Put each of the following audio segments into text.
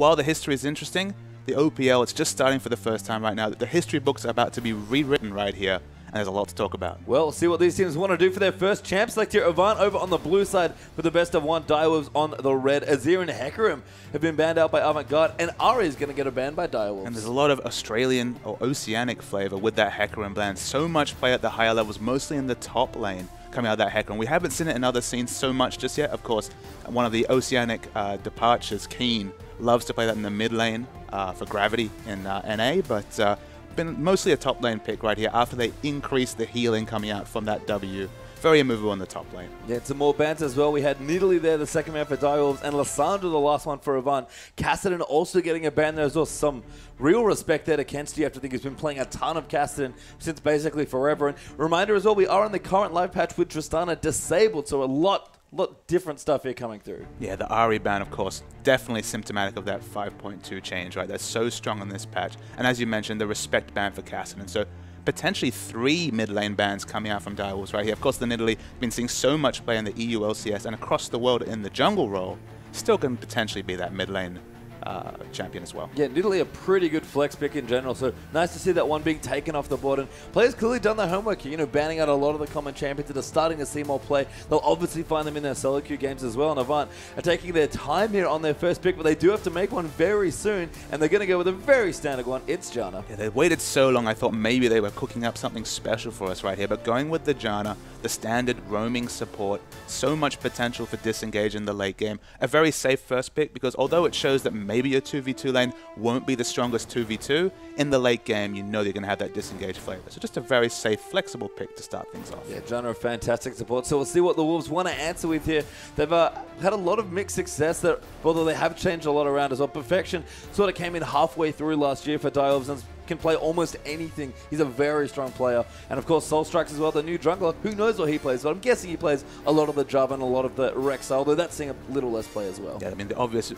while the history is interesting, the OPL, it's just starting for the first time right now. The history books are about to be rewritten right here, and there's a lot to talk about. Well, see what these teams want to do for their first champ. Select here Avant over on the blue side with the best of one. Direwolves on the red. Azir and Hecarim have been banned out by Avant Garde, and Ari is going to get a ban by Direwolves. And there's a lot of Australian or Oceanic flavor with that Hecarim ban. So much play at the higher levels, mostly in the top lane, coming out of that Hecarim. We haven't seen it in other scenes so much just yet. Of course, one of the Oceanic departures, Keen, loves to play that in the mid lane for Gravity in NA, but been mostly a top lane pick right here after they increased the healing coming out from that W. Very immovable in the top lane. Yeah, some more bans as well. We had Nidalee there, the second man for Direwolves, and Lissandra, the last one for Avant. Kassadin also getting a ban there as well. Some real respect there to Kensti. You have to think he's been playing a ton of Kassadin since basically forever. And reminder as well, we are in the current live patch with Tristana disabled, so a lot different stuff here coming through. Yeah, the Ari ban, of course, definitely symptomatic of that 5.2 change, right? That's so strong on this patch. And as you mentioned, the respect ban for Kassadin. So potentially 3 mid lane bans coming out from Direwolves right here. Of course, the Nidalee been seeing so much play in the EU LCS and across the world in the jungle role, still can potentially be that mid lane champion as well. Yeah, Nidalee a pretty good flex pick in general, so nice to see that one being taken off the board. And players clearly done their homework here, you know, banning out a lot of the common champions that are starting to see more play. They'll obviously find them in their solo queue games as well, and Avant are taking their time here on their first pick, but they do have to make one very soon, and they're going to go with a very standard one. It's Janna. Yeah, they waited so long, I thought maybe they were cooking up something special for us right here, but going with the Janna, the standard roaming support, so much potential for disengage in the late game. A very safe first pick, because although it shows that maybe your 2v2 lane won't be the strongest 2v2, in the late game you know you're going to have that disengage flavor. So just a very safe, flexible pick to start things off. Yeah, Janna, a fantastic support. So we'll see what the Wolves want to answer with here. They've had a lot of mixed success, that, although they have changed a lot around as well. Perfection sort of came in halfway through last year for Direwolves and can play almost anything. He's a very strong player. And of course, Soul Strikes as well, the new jungler. Who knows what he plays, but I'm guessing he plays a lot of the Java and a lot of the Rex, although that's seeing a little less play as well. Yeah, I mean, the obvious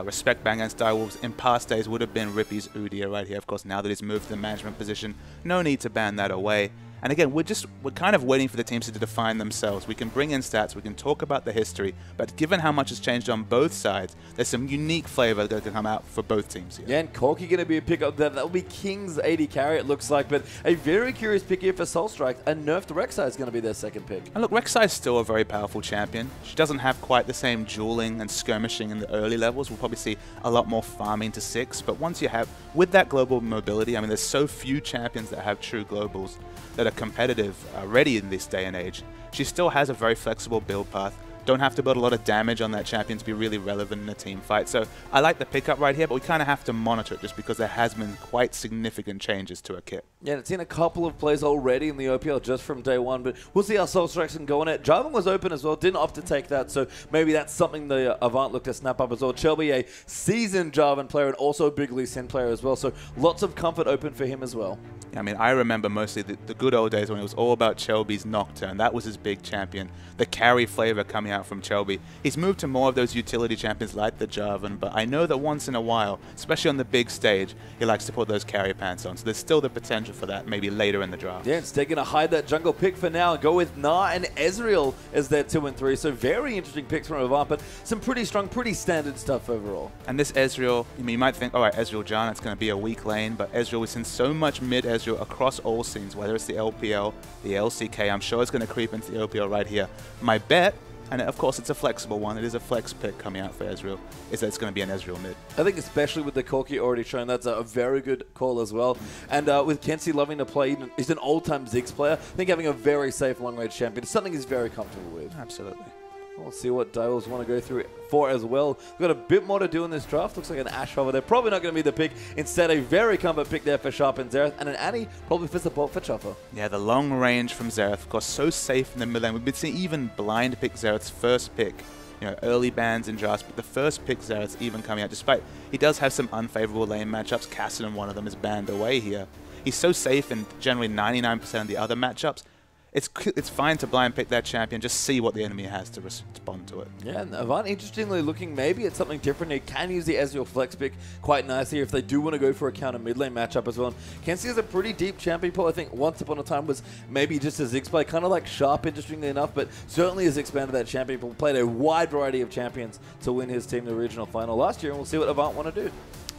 respect ban against Direwolves in past days would have been Rippy's Udyr right here. Of course, now that he's moved to the management position, no need to ban that away. And again, we're kind of waiting for the teams to define themselves. We can bring in stats, we can talk about the history, but given how much has changed on both sides, there's some unique flavor that can come out for both teams here. Yeah, and Corki going to be a pick up there. That'll be King's 80 carry, it looks like, but a very curious pick here for Soul Strike. A nerfed Rek'Sai is going to be their second pick. And look, Rek'Sai is still a very powerful champion. She doesn't have quite the same dueling and skirmishing in the early levels. We'll probably see a lot more farming to 6, but once you have, with that global mobility, I mean, there's so few champions that have true globals that are competitive already in this day and age. She still has a very flexible build path. Don't have to build a lot of damage on that champion to be really relevant in a team fight. So I like the pickup right here, but we kind of have to monitor it just because there has been quite significant changes to a kit. Yeah, it's seen a couple of plays already in the OPL just from day one, but we'll see how Soul Strikes can go on it. Jarvan was open as well, didn't opt to take that, so maybe that's something the Avant look to snap up as well. Shelby, a seasoned Jarvan player and also a big Lee Sin player as well, so lots of comfort open for him as well. I mean, I remember mostly the good old days when it was all about Chelby's Nocturne. That was his big champion. The carry flavor coming out from Chelby. He's moved to more of those utility champions like the Jarvan, but I know that once in a while, especially on the big stage, he likes to put those carry pants on. So there's still the potential for that maybe later in the draft. Yeah, they're going to hide that jungle pick for now and go with Gnar and Ezreal as their 2 and 3. So very interesting picks from Avant, but some pretty strong, pretty standard stuff overall. And this Ezreal, I mean, you might think, all right, Ezreal Janna, it's going to be a weak lane, but Ezreal, we've seen so much mid Ezreal across all scenes, whether it's the LPL, the LCK. I'm sure it's going to creep into the OPL right here. My bet, and of course it's a flexible one, it is a flex pick coming out for Ezreal, is that it's going to be an Ezreal mid. I think especially with the Corki already shown, that's a very good call as well. And with Kensi loving to play, he's an old-time Ziggs player. I think having a very safe long-range champion is something he's very comfortable with. Absolutely. We'll see what Direwolves want to go through for as well. We've got a bit more to do in this draft. Looks like an Ashe over there. Probably not going to be the pick. Instead, a very comfort pick there for Sharp and Xerath. And an Annie probably for support for Chopper. Yeah, the long range from Xerath, of course, so safe in the mid lane. We've been seeing even blind pick Xerath's first pick. You know, early bans in drafts, but the first pick Xerath's even coming out, despite he does have some unfavorable lane matchups. Kassadin, one of them, is banned away here. He's so safe in generally 99% of the other matchups. it's fine to blind pick that champion, just see what the enemy has to respond to it. Yeah, and Avant, interestingly looking maybe at something different. He can use the Ezreal flex pick quite nicely if they do want to go for a counter mid lane matchup as well. And Kenzie is a pretty deep champion pool. I think once upon a time was maybe just a Ziggs play, kind of like Sharp, interestingly enough, but certainly has expanded that champion pool, played a wide variety of champions to win his team the regional final last year, and we'll see what Avant want to do.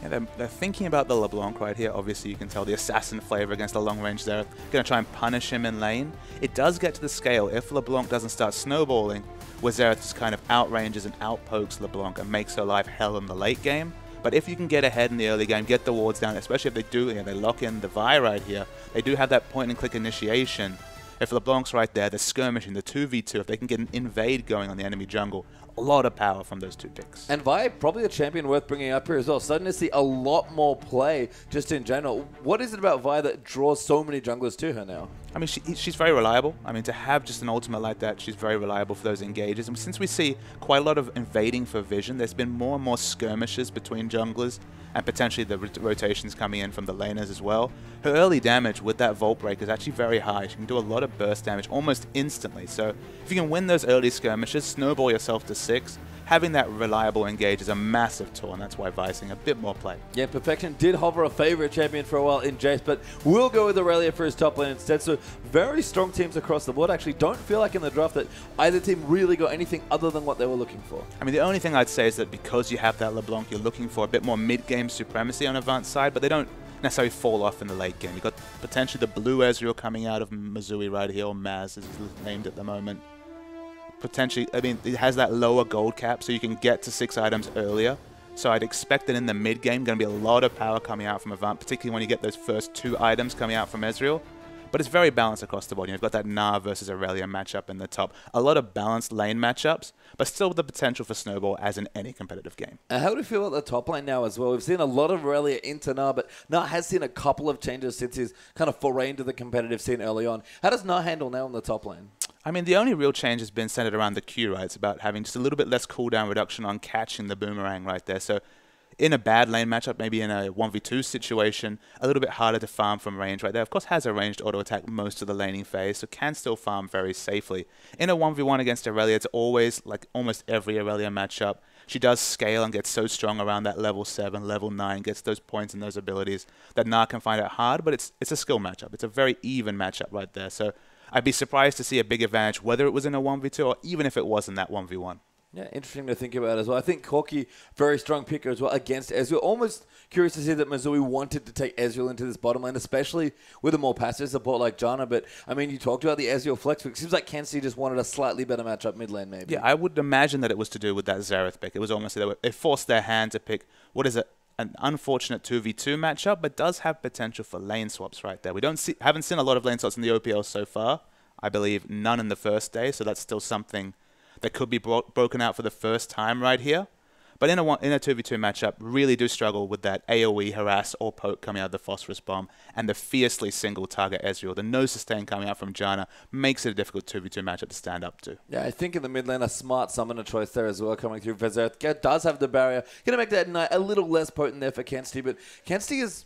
Yeah, they're thinking about the LeBlanc right here. Obviously, you can tell the assassin flavor against the long range there. Going to try and punish him in lane. It does get to the scale if LeBlanc doesn't start snowballing, where Xerath just kind of outranges and outpokes LeBlanc and makes her life hell in the late game. But if you can get ahead in the early game, get the wards down, especially if they do, they lock in the Vi right here. They do have that point and click initiation. If LeBlanc's right there, they're skirmishing, the 2v2. If they can get an invade going on the enemy jungle, a lot of power from those 2 picks. And Vi, probably a champion worth bringing up here as well. Starting to see a lot more play just in general. What is it about Vi that draws so many junglers to her now? I mean, she's very reliable. I mean, to have just an ultimate like that, she's very reliable for those engages. And since we see quite a lot of invading for vision, there's been more and more skirmishes between junglers and potentially the rotations coming in from the laners as well. Her early damage with that Vault Break is actually very high. She can do a lot of burst damage almost instantly. So if you can win those early skirmishes, snowball yourself to 6, having that reliable engage is a massive tool, and that's why Vi's seeing a bit more play. Yeah, Perfection did hover a favorite champion for a while in Jace, but we'll go with Aurelia for his top lane instead. So very strong teams across the board. Actually, don't feel like in the draft that either team really got anything other than what they were looking for. I mean, the only thing I'd say is that because you have that LeBlanc, you're looking for a bit more mid-game supremacy on Avant's side, but they don't necessarily fall off in the late game. You've got potentially the blue Ezreal coming out of Missouri right here, or Maz as he's named at the moment. Potentially, I mean, it has that lower gold cap, so you can get to 6 items earlier. So I'd expect that in the mid game, going to be a lot of power coming out from Avant, particularly when you get those first 2 items coming out from Ezreal. But it's very balanced across the board. You've got that Gnar versus Aurelia matchup in the top. A lot of balanced lane matchups, but still the potential for snowball as in any competitive game. How do we feel about the top lane now as well? We've seen a lot of Aurelia into Gnar, but Gnar has seen a couple of changes since his kind of foray into the competitive scene early on. How does Gnar handle now in the top lane? I mean, the only real change has been centered around the Q, right? It's about having just a little bit less cooldown reduction on catching the boomerang right there. So in a bad lane matchup, maybe in a 1v2 situation, a little bit harder to farm from range right there. Of course, has a ranged auto attack most of the laning phase, so can still farm very safely. In a 1v1 against Aurelia, it's always, like almost every Aurelia matchup, she does scale and gets so strong around that level 7, level 9, gets those points and those abilities that Gnar can find it hard, but it's a skill matchup. It's a very even matchup right there. So I'd be surprised to see a big advantage, whether it was in a 1v2 or even if it was in that 1v1. Yeah, interesting to think about as well. I think Corki, very strong picker as well against Ezreal. Almost curious to see that Missouri wanted to take Ezreal into this bottom lane, especially with a more passive support like Janna. But, I mean, you talked about the Ezreal flex pick. It seems like Kenzie just wanted a slightly better matchup mid lane, maybe. Yeah, I would imagine that it was to do with that Xerath pick. It was almost they forced their hand to pick, what is it, an unfortunate 2v2 matchup, but does have potential for lane swaps right there. We haven't seen a lot of lane swaps in the OPL so far. I believe none in the first day, so that's still something that could be broken out for the first time right here. But in a 2v2 matchup, really do struggle with that AoE, harass, or poke coming out of the Phosphorus Bomb, and the fiercely single target Ezreal. The no sustain coming out from Janna makes it a difficult 2v2 matchup to stand up to. Yeah, I think in the mid lane, a smart summoner choice there as well coming through. Xerath does have the barrier. Going to make that a little less potent there for Kenzie, but Kenzie is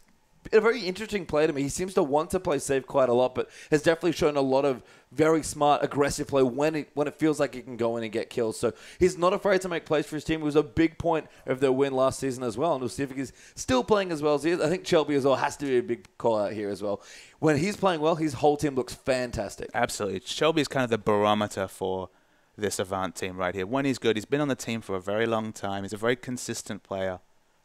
a very interesting play to me. He seems to want to play safe quite a lot, but has definitely shown a lot of very smart, aggressive play when it feels like he can go in and get kills. So he's not afraid to make plays for his team. It was a big point of their win last season as well, and we'll see if he's still playing as well as he is. I think Shelby as well has to be a big call out here as well. When he's playing well, his whole team looks fantastic. Absolutely. Shelby is kind of the barometer for this Avant team right here. When he's good, he's been on the team for a very long time. He's a very consistent player.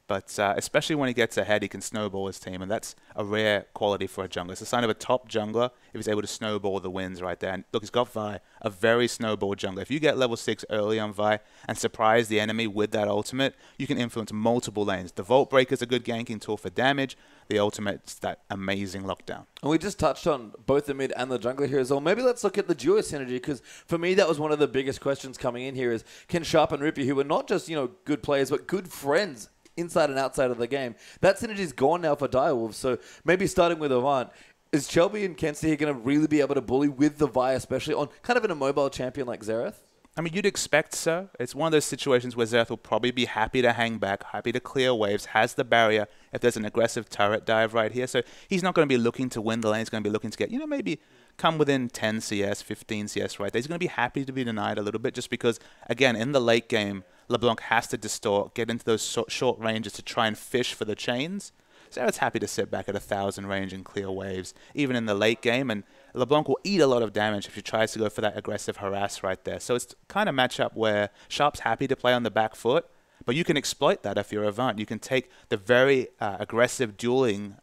But especially when he gets ahead, he can snowball his team, and that's a rare quality for a jungler. It's a sign of a top jungler if he's able to snowball the wins right there. And look, he's got Vi, a very snowball jungler. If you get level 6 early on Vi and surprise the enemy with that ultimate, you can influence multiple lanes. The Vault Breaker is a good ganking tool for damage. The ultimate's that amazing lockdown. And we just touched on both the mid and the jungler here as well. Maybe let's look at the duo synergy, because for me that was one of the biggest questions coming in here is, can Sharp and Rippy, who were not just good players but good friends inside and outside of the game, that synergy's gone now for Direwolves. So maybe starting with Avant, is Shelby and Kenzie going to really be able to bully with the Vi, especially on kind of in a mobile champion like Xerath? I mean, you'd expect so. It's one of those situations where Xerath will probably be happy to hang back, happy to clear waves, has the barrier if there's an aggressive turret dive right here. So he's not going to be looking to win the lane. He's going to be looking to get, maybe come within 10 CS, 15 CS right there, he's going to be happy to be denied a little bit just because, again, in the late game, LeBlanc has to distort, get into those short ranges to try and fish for the chains. Xerath's happy to sit back at 1,000 range and clear waves, even in the late game, and LeBlanc will eat a lot of damage if he tries to go for that aggressive harass right there. So it's kind of matchup where Sharp's happy to play on the back foot, but you can exploit that if you're Avant. You can take the very aggressive dueling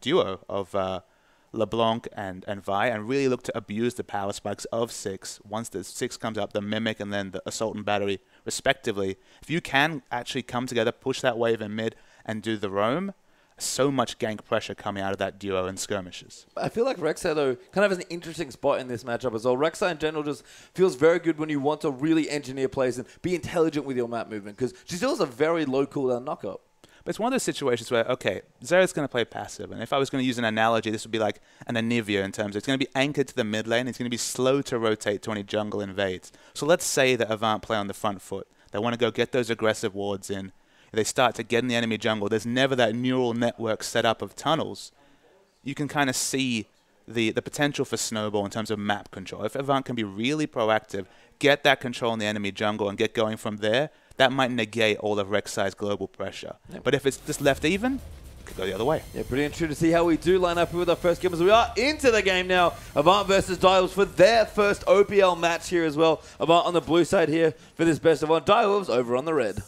duo of LeBlanc and Vi and really look to abuse the power spikes of 6. Once the 6 comes up, the Mimic and then the Assault and Battery, respectively. If you can actually come together, push that wave in mid, and do the roam, so much gank pressure coming out of that duo and skirmishes. I feel like Rek'Sai, though, kind of has an interesting spot in this matchup as well. Rek'Sai in general just feels very good when you want to really engineer plays and be intelligent with your map movement, because she still has a very low cooldown knockup. But it's one of those situations where, okay, Xerath's going to play passive, and if I was going to use an analogy, this would be like an Anivia in terms of it's going to be anchored to the mid lane, it's going to be slow to rotate to any jungle invades. So let's say that Avant play on the front foot. They want to go get those aggressive wards in. They start to get in the enemy jungle. There's never that neural network set up of tunnels. You can kind of see the potential for snowball in terms of map control. If Avant can be really proactive, get that control in the enemy jungle and get going from there, that might negate all of Rek'Sai's global pressure. Yep. But if it's just left even, it could go the other way. Yeah, pretty interesting to see how we do line up with our first game as we are into the game now. Avant versus Direwolves for their first OPL match here as well. Avant on the blue side here for this best of one. Direwolves over on the red.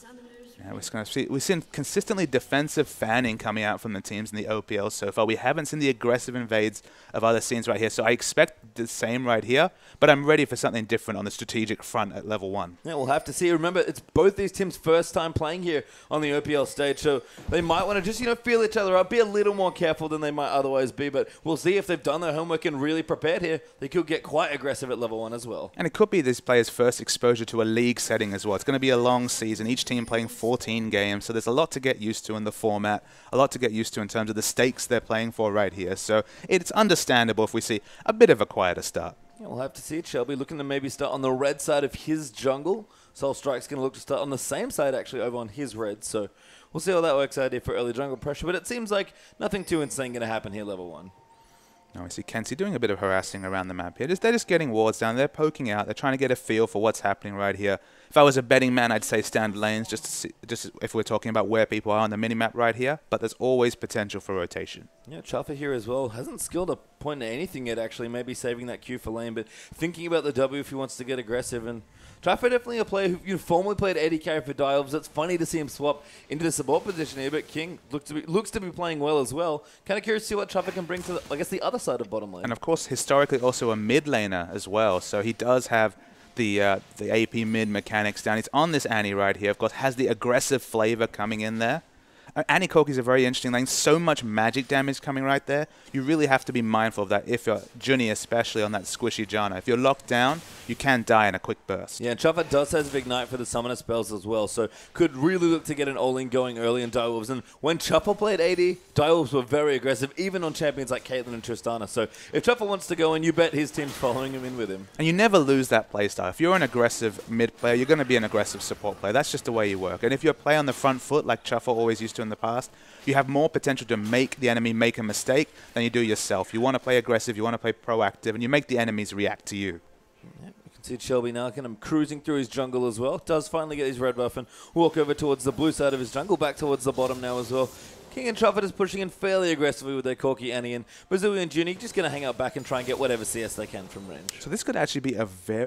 Yeah, we've seen consistently defensive fanning coming out from the teams in the OPL so far. We haven't seen the aggressive invades of other scenes right here, so I expect the same right here, but I'm ready for something different on the strategic front at level 1. Yeah, we'll have to see. Remember, it's both these teams' first time playing here on the OPL stage, so they might want to just, feel each other up, be a little more careful than they might otherwise be, but we'll see if they've done their homework and really prepared here. They could get quite aggressive at level 1 as well. And it could be this player's first exposure to a league setting as well. It's going to be a long season, each team playing 14 games, so there's a lot to get used to in the format, a lot to get used to in terms of the stakes they're playing for right here. So it's understandable if we see a bit of a quieter start. Yeah, we'll have to see it. Shelby looking to maybe start on the red side of his jungle. Soul Strike's going to look to start on the same side actually over on his red. So we'll see how that works out here for early jungle pressure. But it seems like nothing too insane going to happen here level 1. Now we see Kenzie doing a bit of harassing around the map here. They're just getting wards down. They're poking out. They're trying to get a feel for what's happening right here. If I was a betting man, I'd say stand lanes, just to see, just if we're talking about where people are on the minimap right here. But there's always potential for rotation. Yeah, Chuffer here as well. Hasn't skilled a point to anything yet, actually. Maybe saving that Q for lane, but thinking about the W if he wants to get aggressive. And Chuffer definitely a player who formerly played AD carry for Direwolves. It's funny to see him swap into the support position here, but King looks to be playing well as well. Kind of curious to see what Chuffer can bring to, the other side of bottom lane. And of course, historically also a mid laner as well. So he does have the AP mid mechanics down. He's on this Annie right here. Of course, has the aggressive flavor coming in there. Annie Koki's a very interesting lane. So much magic damage coming right there. You really have to be mindful of that if you're Junie, especially on that squishy Janna. If you're locked down, you can die in a quick burst. Yeah, and Chuffer does have Ignite for the summoner spells as well, so could really look to get an all-in going early in Direwolves. And when Chuffer played AD, Direwolves were very aggressive, even on champions like Caitlyn and Tristana. So if Chuffer wants to go in, you bet his team's following him in with him. And you never lose that playstyle. If you're an aggressive mid player, you're going to be an aggressive support player. That's just the way you work. And if you play on the front foot, like Chuffer always used to in the past, you have more potential to make the enemy make a mistake than you do yourself. You want to play aggressive, you want to play proactive, and you make the enemies react to you. Yep, you can see Shelby now kind of cruising through his jungle as well. Does finally get his red buff and walk over towards the blue side of his jungle, back towards the bottom now as well. King and Truffet is pushing in fairly aggressively with their Corki Annie, and Bazooey and Junie just going to hang out back and try and get whatever CS they can from range. So this could actually be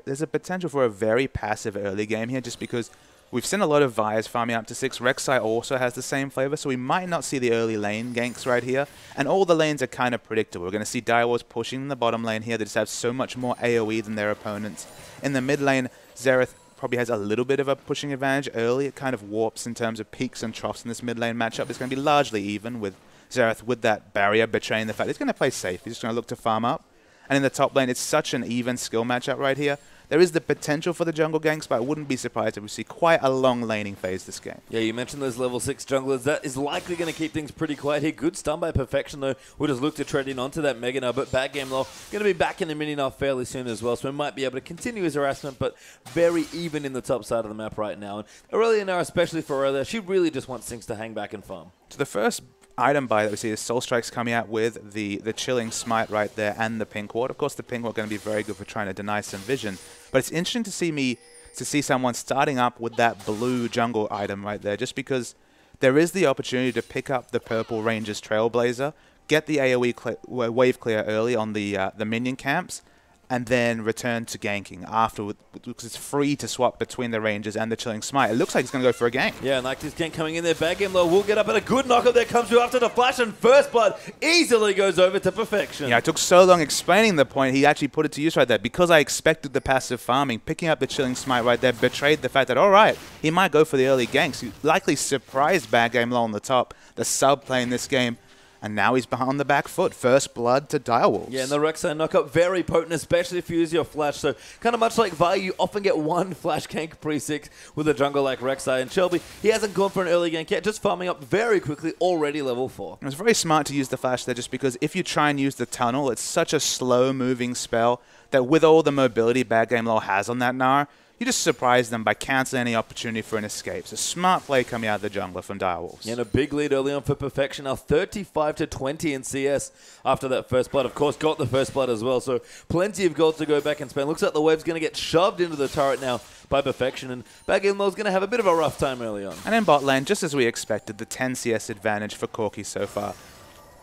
there's a potential for a very passive early game here, just because we've seen a lot of Vias farming up to 6. Rek'Sai also has the same flavor, so we might not see the early lane ganks right here. And all the lanes are kind of predictable. We're going to see Direwolves pushing the bottom lane here. They just have so much more AoE than their opponents. In the mid lane, Xerath probably has a little bit of a pushing advantage early. It kind of warps in terms of peaks and troughs in this mid lane matchup. It's going to be largely even with Xerath with that barrier betraying the fact he's going to play safe. He's just going to look to farm up. And in the top lane, it's such an even skill matchup right here. There is the potential for the jungle ganks, but I wouldn't be surprised if we see quite a long laning phase this game. Yeah, you mentioned those level 6 junglers. That is likely going to keep things pretty quiet here. Good stun by Perfection, though. We'll just look to tread in onto that Mega now, but bad game low. Going to be back in the mini now fairly soon as well, so we might be able to continue his harassment, but very even in the top side of the map right now. And Aurelia now, especially for Aurelia, she really just wants things to hang back and farm. So the first item buy that we see is Soul Strike's coming out with the Chilling Smite right there and the Pink Ward. Of course, the Pink Ward going to be very good for trying to deny some vision. But it's interesting to see someone starting up with that blue jungle item right there, just because there is the opportunity to pick up the purple Ranger's Trailblazer, get the AoE wave clear early on the minion camps, and then return to ganking afterward, because it's free to swap between the Rangers and the Chilling Smite. It looks like he's going to go for a gank. Yeah, and like this gank coming in there, bad game low will get up, and a good knockup there comes through after the flash, and First Blood easily goes over to perfection. Yeah, I took so long explaining the point, he actually put it to use right there. Because I expected the passive farming, picking up the Chilling Smite right there betrayed the fact that, all right, he might go for the early ganks. He likely surprised bad game low on the top, the sub play in this game. And now he's on the back foot. First blood to Direwolves. Yeah, and the Rek'Sai knockup, very potent, especially if you use your flash. So kind of much like Vi, you often get one flash gank pre-6 with a jungle like Rek'Sai. And Shelby, he hasn't gone for an early gank yet, just farming up very quickly, already level 4. It was very smart to use the flash there, just because if you try and use the tunnel, it's such a slow-moving spell that with all the mobility Bad Game Law has on that Gnar, you just surprise them by cancelling any opportunity for an escape. So smart play coming out of the jungler from Direwolves. Yeah, and a big lead early on for Perfection. Now 35-20 in CS after that First Blood. Of course, got the First Blood as well. So plenty of gold to go back and spend. Looks like the wave's going to get shoved into the turret now by Perfection. And Bad Game Law's going to have a bit of a rough time early on. And in bot lane, just as we expected, the 10 CS advantage for Corki so far.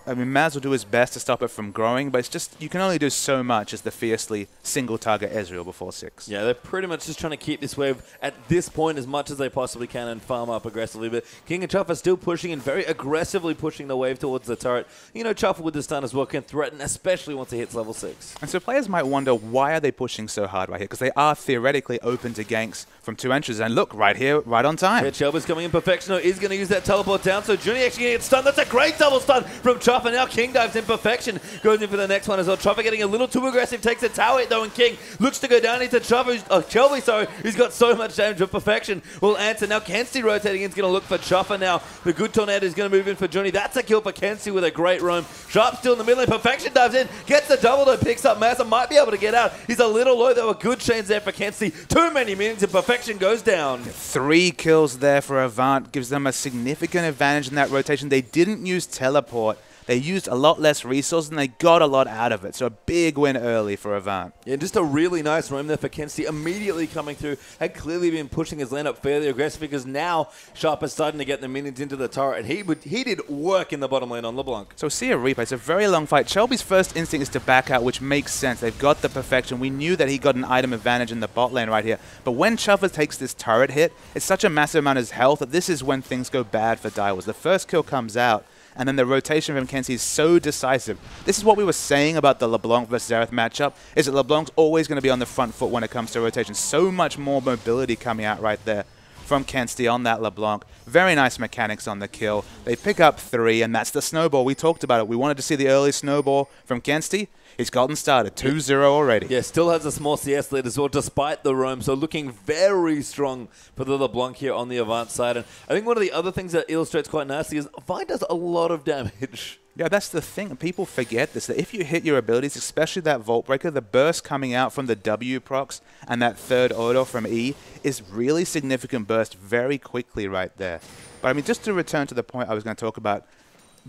I mean, Maz will do his best to stop it from growing, but it's just, you can only do so much as the fiercely single-target Ezreal before 6. Yeah, they're pretty much just trying to keep this wave at this point as much as they possibly can and farm up aggressively. But King and Chuff are still pushing and very aggressively pushing the wave towards the turret. You know, Chuff with the stun as well can threaten, especially once he hits level 6. And so players might wonder, why are they pushing so hard right here? Because they are theoretically open to ganks from 2 entries. And look, right here, right on time. Yeah, Shelby's coming in. Perfectiono is going to use that teleport down, so Junie actually going to get stunned. That's a great double stun from Chuff, and now King dives in. Perfection goes in for the next one as well. Chuffer getting a little too aggressive, takes a tower hit though, and King looks to go down into Shelby, sorry, who's got so much damage. But Perfection will answer. Now Kenzie rotating in is going to look for Chuffer now. The good Tornado is going to move in for Junie. That's a kill for Kenzie with a great roam. Sharp still in the middle, and Perfection dives in, gets the double though, picks up Massa, might be able to get out. He's a little low though, a good chains there for Kenzie. Too many minions and Perfection goes down. 3 kills there for Avant, gives them a significant advantage in that rotation. They didn't use teleport. They used a lot less resources, and they got a lot out of it. So a big win early for Avant. Yeah, just a really nice roam there for Kenzie, immediately coming through. Had clearly been pushing his lane up fairly aggressive, because now Sharp is starting to get the minions into the turret, and he did work in the bottom lane on LeBlanc. So see a replay. It's a very long fight. Shelby's first instinct is to back out, which makes sense. They've got the Perfection. We knew that he got an item advantage in the bot lane right here. But when Chuffer takes this turret hit, it's such a massive amount of his health that this is when things go bad for Direwolves. The first kill comes out, and then the rotation from Kenzie is so decisive. This is what we were saying about the LeBlanc versus Xerath matchup, is that LeBlanc's always going to be on the front foot when it comes to rotation. So much more mobility coming out right there from Kenzie on that LeBlanc. Very nice mechanics on the kill. They pick up 3, and that's the snowball. We talked about it. We wanted to see the early snowball from Kenzie. He's gotten started, 2-0 already. Yeah, still has a small CS lead as well, despite the roam. So looking very strong for the LeBlanc here on the Avant side. And I think one of the other things that illustrates quite nicely is Vi does a lot of damage. Yeah, that's the thing. People forget this, that if you hit your abilities, especially that Vault Breaker, the burst coming out from the W procs and that third auto from E is really significant burst very quickly right there. But I mean, just to return to the point I was going to talk about,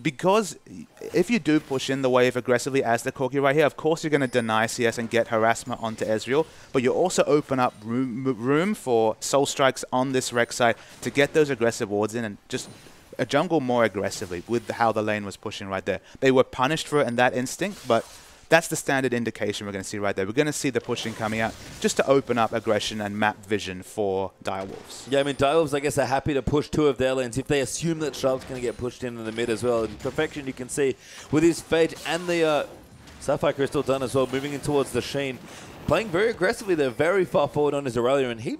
because if you do push in the wave aggressively as the Corki right here, of course you're going to deny CS and get harassment onto Ezreal, but you also open up room for Soul Strikes on this Rek'Sai to get those aggressive wards in and just a jungle more aggressively with how the lane was pushing right there. They were punished for it in that instinct, but that's the standard indication we're going to see right there. We're going to see the pushing coming out just to open up aggression and map vision for Direwolves. Yeah, I mean, Direwolves, I guess, are happy to push 2 of their lanes if they assume that Sharp's going to get pushed in the mid as well. And Perfection, you can see, with his Fate and the Sapphire Crystal done as well, moving in towards the Sheen. Playing very aggressively. They're very far forward on his Aurelia, and he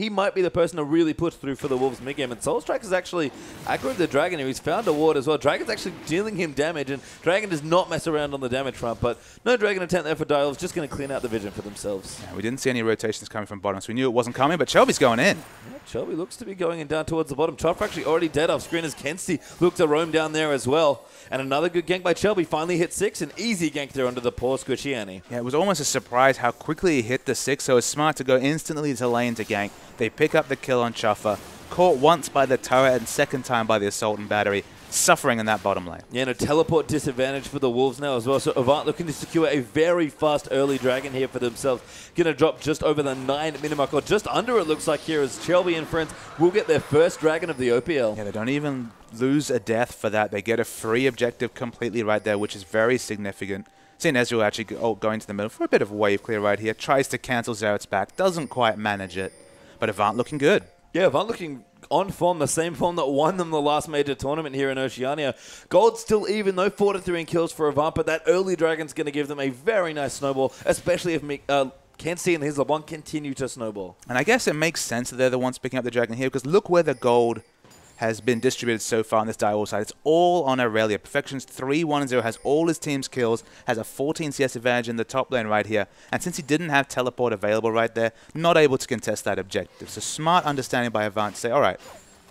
might be the person to really push through for the Wolves mid-game. And Soul Strike is actually aggroed the Dragon here. He's found a ward as well. Dragon's actually dealing him damage, and Dragon does not mess around on the damage front, but no Dragon attempt there for Direwolves, just going to clean out the vision for themselves. Yeah, we didn't see any rotations coming from bottom, so we knew it wasn't coming, but Shelby's going in. Yeah, Shelby looks to be going in down towards the bottom. Chopper actually already dead off screen as Kenzie looked to roam down there as well. And another good gank by Shelby. Finally hit 6. An easy gank there under the poor Oceania. Yeah, it was almost a surprise how quickly he hit the 6, so it's smart to go instantly to lane to gank. They pick up the kill on Chuffer. Caught once by the turret and second time by the Assault and Battery. Suffering in that bottom lane. Yeah, and a teleport disadvantage for the Wolves now as well. So Avant looking to secure a very fast early dragon here for themselves. Going to drop just over the 9-minute mark, or just under it looks like here, as Shelby and friends will get their first dragon of the OPL. Yeah, they don't even lose a death for that. They get a free objective completely right there, which is very significant. Seeing Ezreal actually going to the middle for a bit of wave clear right here. Tries to cancel Xerath's back. Doesn't quite manage it. But Avant looking good. Yeah, Avant looking on form, the same form that won them the last major tournament here in Oceania. Gold still even, though 4-3 in kills for Avant, but that early dragon's going to give them a very nice snowball, especially if Kenzie and his LeBlanc continue to snowball. And I guess it makes sense that they're the ones picking up the dragon here, because look where the gold has been distributed so far on this Direwolf side. It's all on Aurelia. Perfection's 3-1-0, has all his team's kills, has a 14 CS advantage in the top lane right here. And since he didn't have teleport available right there, not able to contest that objective. So smart understanding by Avant to say, all right,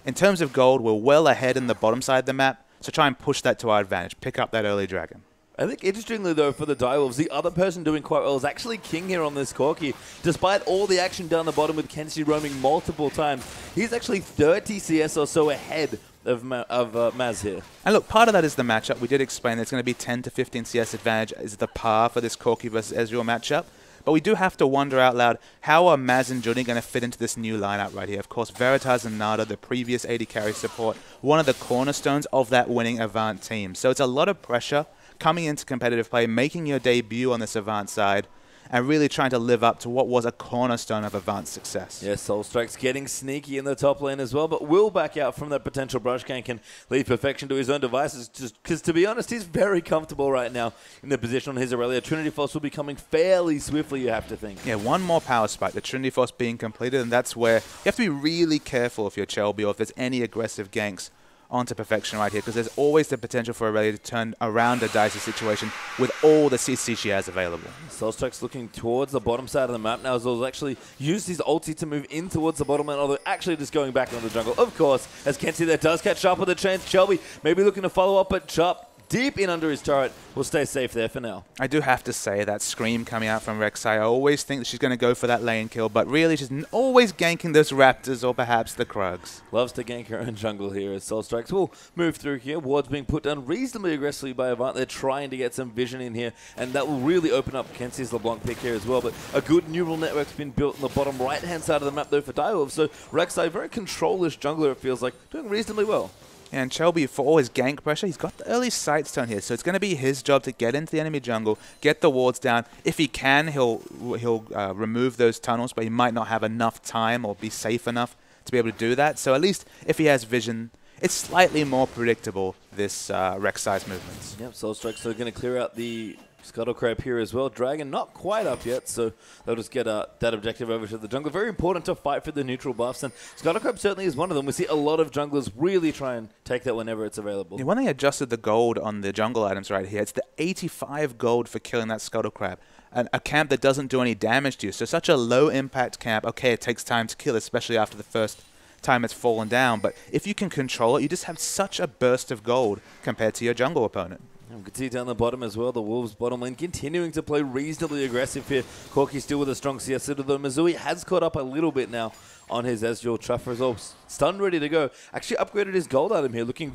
in terms of gold, we're well ahead in the bottom side of the map, so try and push that to our advantage. Pick up that early dragon. I think interestingly though for the Direwolves, the other person doing quite well is actually King here on this Corki. Despite all the action down the bottom with Kenzie roaming multiple times, he's actually 30 CS or so ahead of Maz here. And look, part of that is the matchup. We did explain there's going to be 10 to 15 CS advantage is the par for this Corki versus Ezreal matchup. But we do have to wonder out loud, how are Maz and Judy going to fit into this new lineup right here? Of course, Veritas and Nada, the previous AD carry support, one of the cornerstones of that winning Avant team. So it's a lot of pressure coming into competitive play, making your debut on this Avant side, and really trying to live up to what was a cornerstone of Avant's success. Yeah, Soulstrike's getting sneaky in the top lane as well, but will back out from that potential brush gank and leave Perfection to his own devices, just because, to be honest, he's very comfortable right now in the position on his Aurelia. Trinity Force will be coming fairly swiftly, you have to think. Yeah, one more power spike, the Trinity Force being completed, and that's where you have to be really careful if you're Chelby or if there's any aggressive ganks onto Perfection right here, because there's always the potential for Aurelia to turn around a dicey situation with all the CC she has available. Soulstrike's looking towards the bottom side of the map now, as well as actually used his ulti to move in towards the bottom lane, although actually just going back into the jungle. Of course, as Kenzie there does catch Sharp with the chains. Shelby maybe looking to follow up, but Sharp deep in under his turret will stay safe there for now. I do have to say that scream coming out from Rek'Sai, I always think that she's going to go for that lane kill, but really she's always ganking those Raptors or perhaps the Krugs. Loves to gank her own jungle here as Soulstrikes will move through here. Ward's being put down reasonably aggressively by Avant. They're trying to get some vision in here, and that will really open up Kenzie's LeBlanc pick here as well. But a good neural network's been built on the bottom right-hand side of the map though for Direwolves. So Rek'Sai, very control-ish jungler, it feels like, doing reasonably well. And Shelby, for all his gank pressure, he's got the early sight stone here, so it's going to be his job to get into the enemy jungle, get the wards down. If he can, he'll remove those tunnels, but he might not have enough time or be safe enough to be able to do that. So at least if he has vision, it's slightly more predictable, this Rek'Sai's movements. Yep, Soulstrike's so going to clear out the Scuttle Crab here as well. Dragon not quite up yet, so they'll just get that objective over to the jungle. Very important to fight for the neutral buffs, and Scuttle Crab certainly is one of them. We see a lot of junglers really try and take that whenever it's available. Yeah, when they adjusted the gold on the jungle items right here, it's the 85 gold for killing that Scuttle Crab. And a camp that doesn't do any damage to you. So such a low impact camp, okay, it takes time to kill, especially after the first time it's fallen down. But if you can control it, you just have such a burst of gold compared to your jungle opponent. We can see down the bottom as well, the Wolves bottom lane continuing to play reasonably aggressive here. Corki still with a strong CS, though Missouri has caught up a little bit now on his Ezreal. Truffer is all stunned, ready to go. Actually upgraded his gold item here, looking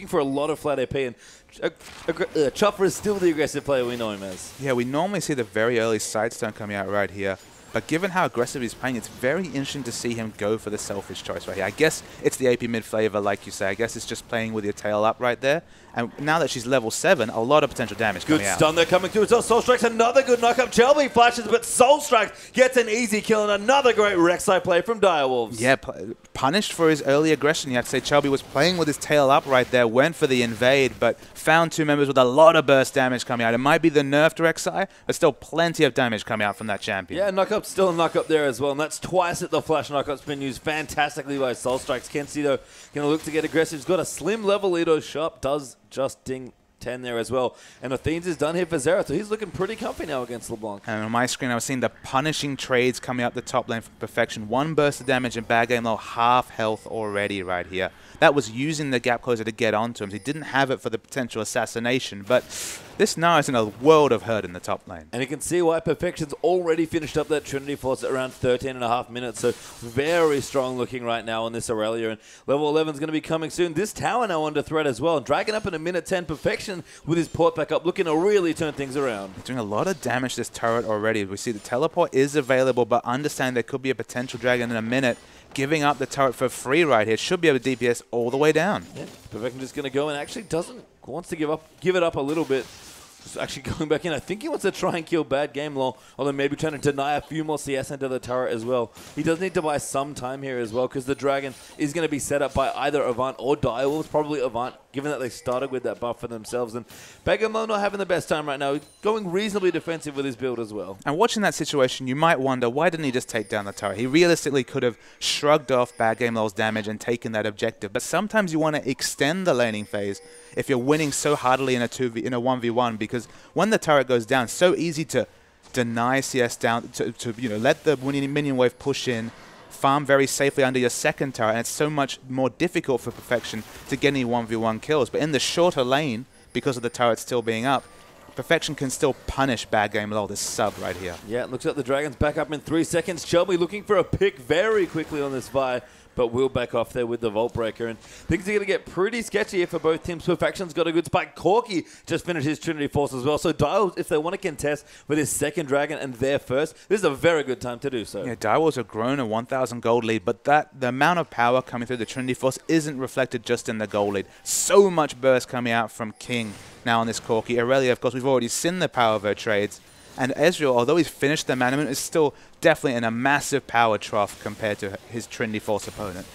for a lot of flat AP, and Truffer is still the aggressive player we know him as. Yeah, we normally see the very early side stone coming out right here. But given how aggressive he's playing, it's very interesting to see him go for the selfish choice right here. I guess it's the AP mid flavor, like you say. I guess it's just playing with your tail up right there. And now that she's level 7, a lot of potential damage coming out. Good stun there coming through as well. Soulstrike's another good knock-up. Shelby flashes, but Soulstrike gets an easy kill, and another great Rek'Sai play from Direwolves. Yeah, punished for his early aggression. You have to say Shelby was playing with his tail up right there, went for the invade, but found two members with a lot of burst damage coming out. It might be the nerfed Rek'Sai, but still plenty of damage coming out from that champion. Yeah, knock-up's still a knock-up there as well, and that's twice that the flash knock-up's been used fantastically by Soulstrikes. Kenzie, though, going to look to get aggressive. He's got a slim level lead. Sharp does just ding 10 there as well. And Athenes is done here for Xerath, so he's looking pretty comfy now against LeBlanc. And on my screen, I was seeing the punishing trades coming up the top lane for Perfection. One burst of damage and bad game low, half health already right here. that was using the gap closer to get onto him. So he didn't have it for the potential assassination, but this Gnar is in a world of hurt in the top lane. And you can see why Perfection's already finished up that Trinity Force at around 13.5 minutes. So very strong looking right now on this Aurelia. And level 11 is going to be coming soon. This tower now under threat as well. Dragging up in a minute 10. Perfection with his port back up, looking to really turn things around. Doing a lot of damage to this turret already. We see the teleport is available, but understand there could be a potential dragon in a minute. Giving up the turret for free right here. Should be able to DPS all the way down. Yeah, Perfection just going to go and actually wants to give it up a little bit. Just actually going back in. I think he wants to try and kill Bad Game Law, although maybe trying to deny a few more CS into the turret as well. He does need to buy some time here as well, because the dragon is going to be set up by either Avant or Direwolves, probably Avant, given that they started with that buff for themselves. And Bad Game Law not having the best time right now, going reasonably defensive with his build as well. And watching that situation, you might wonder, why didn't he just take down the turret? He realistically could have shrugged off Bad Game Law's damage and taken that objective. But sometimes you want to extend the laning phase if you're winning so hardly in a 1v1, because when the turret goes down, it's so easy to deny CS down, to let the minion wave push in, farm very safely under your second turret, and it's so much more difficult for Perfection to get any 1v1 kills. But in the shorter lane, because of the turret still being up, Perfection can still punish Bad Game Law, this sub right here. Yeah, it looks like the Dragon's back up in 3 seconds. Shelby looking for a pick very quickly on this Vi, but will back off there with the Vault Breaker. And things are going to get pretty sketchy here for both teams. Perfection's got a good spike. Corki just finished his Trinity Force as well. So Direwolves, if they want to contest with his second Dragon and their first, this is a very good time to do so. Yeah, Direwolves have grown a 1,000 gold lead, but the amount of power coming through the Trinity Force isn't reflected just in the gold lead. So much burst coming out from King now on this Corki. Aurelia, of course, we've already seen the power of her trades. And Ezreal, although he's finished the management, is still definitely in a massive power trough compared to his Trinity Force opponent.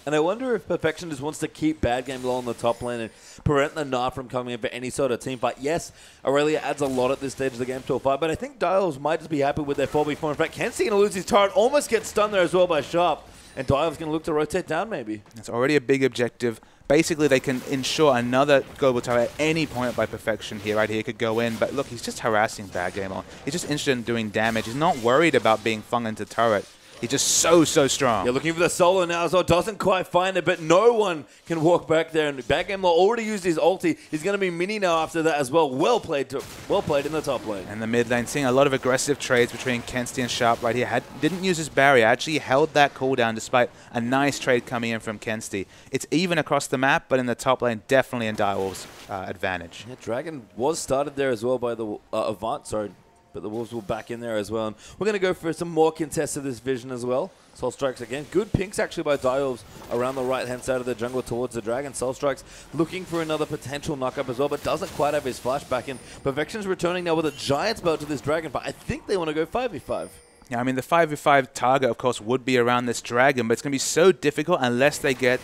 And I wonder if Perfection just wants to keep Bad Game Law on the top lane and prevent the Gnar from coming in for any sort of team fight. Yes, Aurelia adds a lot at this stage of the game to a fight, but I think Direwolves might just be happy with their 4v4. In fact, Kenzie going to lose his turret, almost gets stunned there as well by Sharp. And Direwolves going to look to rotate down maybe. It's already a big objective. Basically, they can ensure another global tower at any point by Perfection here. Right here, he could go in, but look, he's just harassing Bad Game Law. He's just interested in doing damage. He's not worried about being flung into turret. He's just so strong. Yeah, looking for the solo now as well. Doesn't quite find it, but no one can walk back there. And Bad Game Law already used his ulti. He's going to be mini now after that as well. Well played in the top lane. And the mid lane, seeing a lot of aggressive trades between Kenzie and Sharp right here. Didn't use his barrier. Actually held that cooldown despite a nice trade coming in from Kenzie. It's even across the map, but in the top lane, definitely in Direwolves' advantage. Yeah, Dragon was started there as well by the Avant, sorry. But the Wolves will back in there as well. And we're going to go for some more contests of this vision as well. Soul Strikes again. Good pinks actually by Direwolves around the right-hand side of the jungle towards the Dragon. Soul Strikes looking for another potential knock-up as well, but doesn't quite have his flashback in. Perfection's returning now with a giant spell to this Dragon, but I think they want to go 5v5. Yeah, I mean, the 5v5 target, of course, would be around this Dragon, but it's going to be so difficult unless they get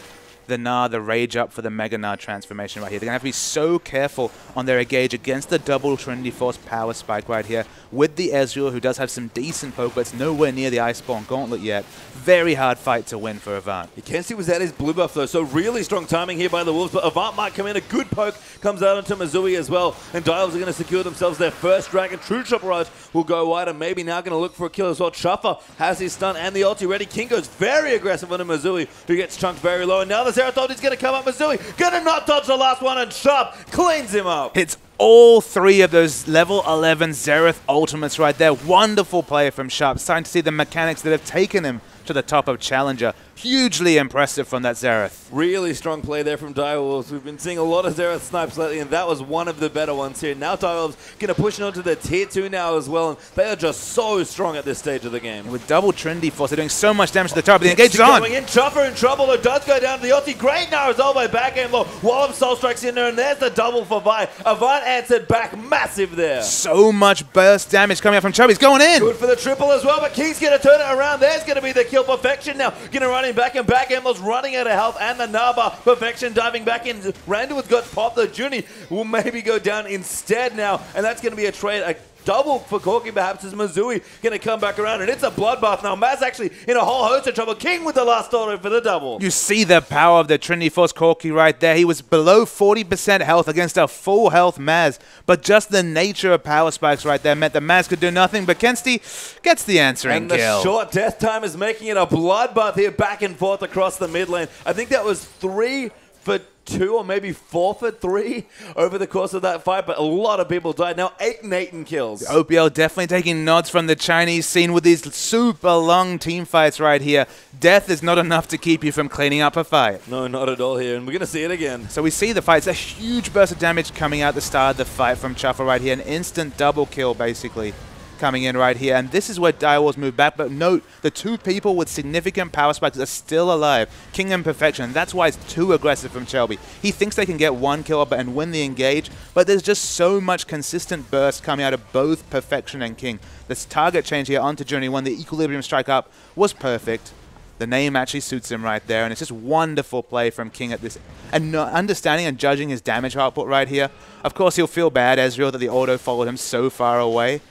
the Gnar, the Rage up for the Mega Gnar transformation right here. They're going to have to be so careful on their engage against the double Trinity Force power spike right here with the Ezreal, who does have some decent poke, but it's nowhere near the Iceborne Gauntlet yet. Very hard fight to win for Avant. Kenzie was at his blue buff though, so really strong timing here by the Wolves, but Avant might come in. A good poke comes out into Misui as well, and Direwolves are going to secure themselves their first Dragon. True Shot Barrage will go wide, and maybe now going to look for a kill as well. Chuffer has his stun and the ulti ready. King goes very aggressive on Misui, who gets chunked very low, and now the Zerath is going to come up. Misui going to not dodge the last one, and Sharp cleans him up. Hits all three of those level 11 Zerath ultimates right there. Wonderful play from Sharp. Starting to see the mechanics that have taken him to the top of Challenger. Hugely impressive from that Zerath. Really strong play there from Direwolves. We've been seeing a lot of Zerath snipes lately, and that was one of the better ones here. Now Direwolves going to push it onto the tier 2 now as well, and they are just so strong at this stage of the game. And with double Trinity Force, they're doing so much damage to the tower, but the engage is on. Going in, Chuffer in trouble. It does go down to the ulti. Great now as well by Bad Game Law. Wallop Soul Strikes in there, and there's the double for Vi. Avant answered back massive there. So much burst damage coming out from Chubb. He's going in. Good for the triple as well, but King's going to turn it around. There's going to be the kill. Perfection now going to run him back, and Bad Game Law's running out of health, and the Naba. Perfection diving back in. Randall with got popped. The Junie will maybe go down instead now, and that's going to be a trade double for Corki perhaps as Missouri going to come back around, and it's a bloodbath now. Maz actually in a whole host of trouble. King with the last auto for the double. You see the power of the Trinity Force Corki right there. He was below 40% health against a full health Maz, but just the nature of power spikes right there meant that Maz could do nothing, but Kensti gets the answering kill. And the short death time is making it a bloodbath here, back and forth across the mid lane. I think that was 3 for 2 or maybe 4 for 3 over the course of that fight, but a lot of people died. Now 8 Nathan kills. The OPL definitely taking nods from the Chinese scene with these super long team fights right here. Death is not enough to keep you from cleaning up a fight. No, not at all here, and we're going to see it again. So we see the fight. It's a huge burst of damage coming out the start of the fight from Chuffle right here. An instant double kill, basically, coming in right here. And this is where Direwolves move back. But note, the 2 people with significant power spikes are still alive. King and Perfection. That's why it's too aggressive from Shelby. He thinks they can get 1 kill up and win the engage, but there's just so much consistent burst coming out of both Perfection and King. This target change here onto Journey 1, the Equilibrium strike up, was perfect. The name actually suits him right there, and it's just wonderful play from King at this. And understanding and judging his damage output right here. Of course, he'll feel bad, Ezreal, that the auto followed him so far away.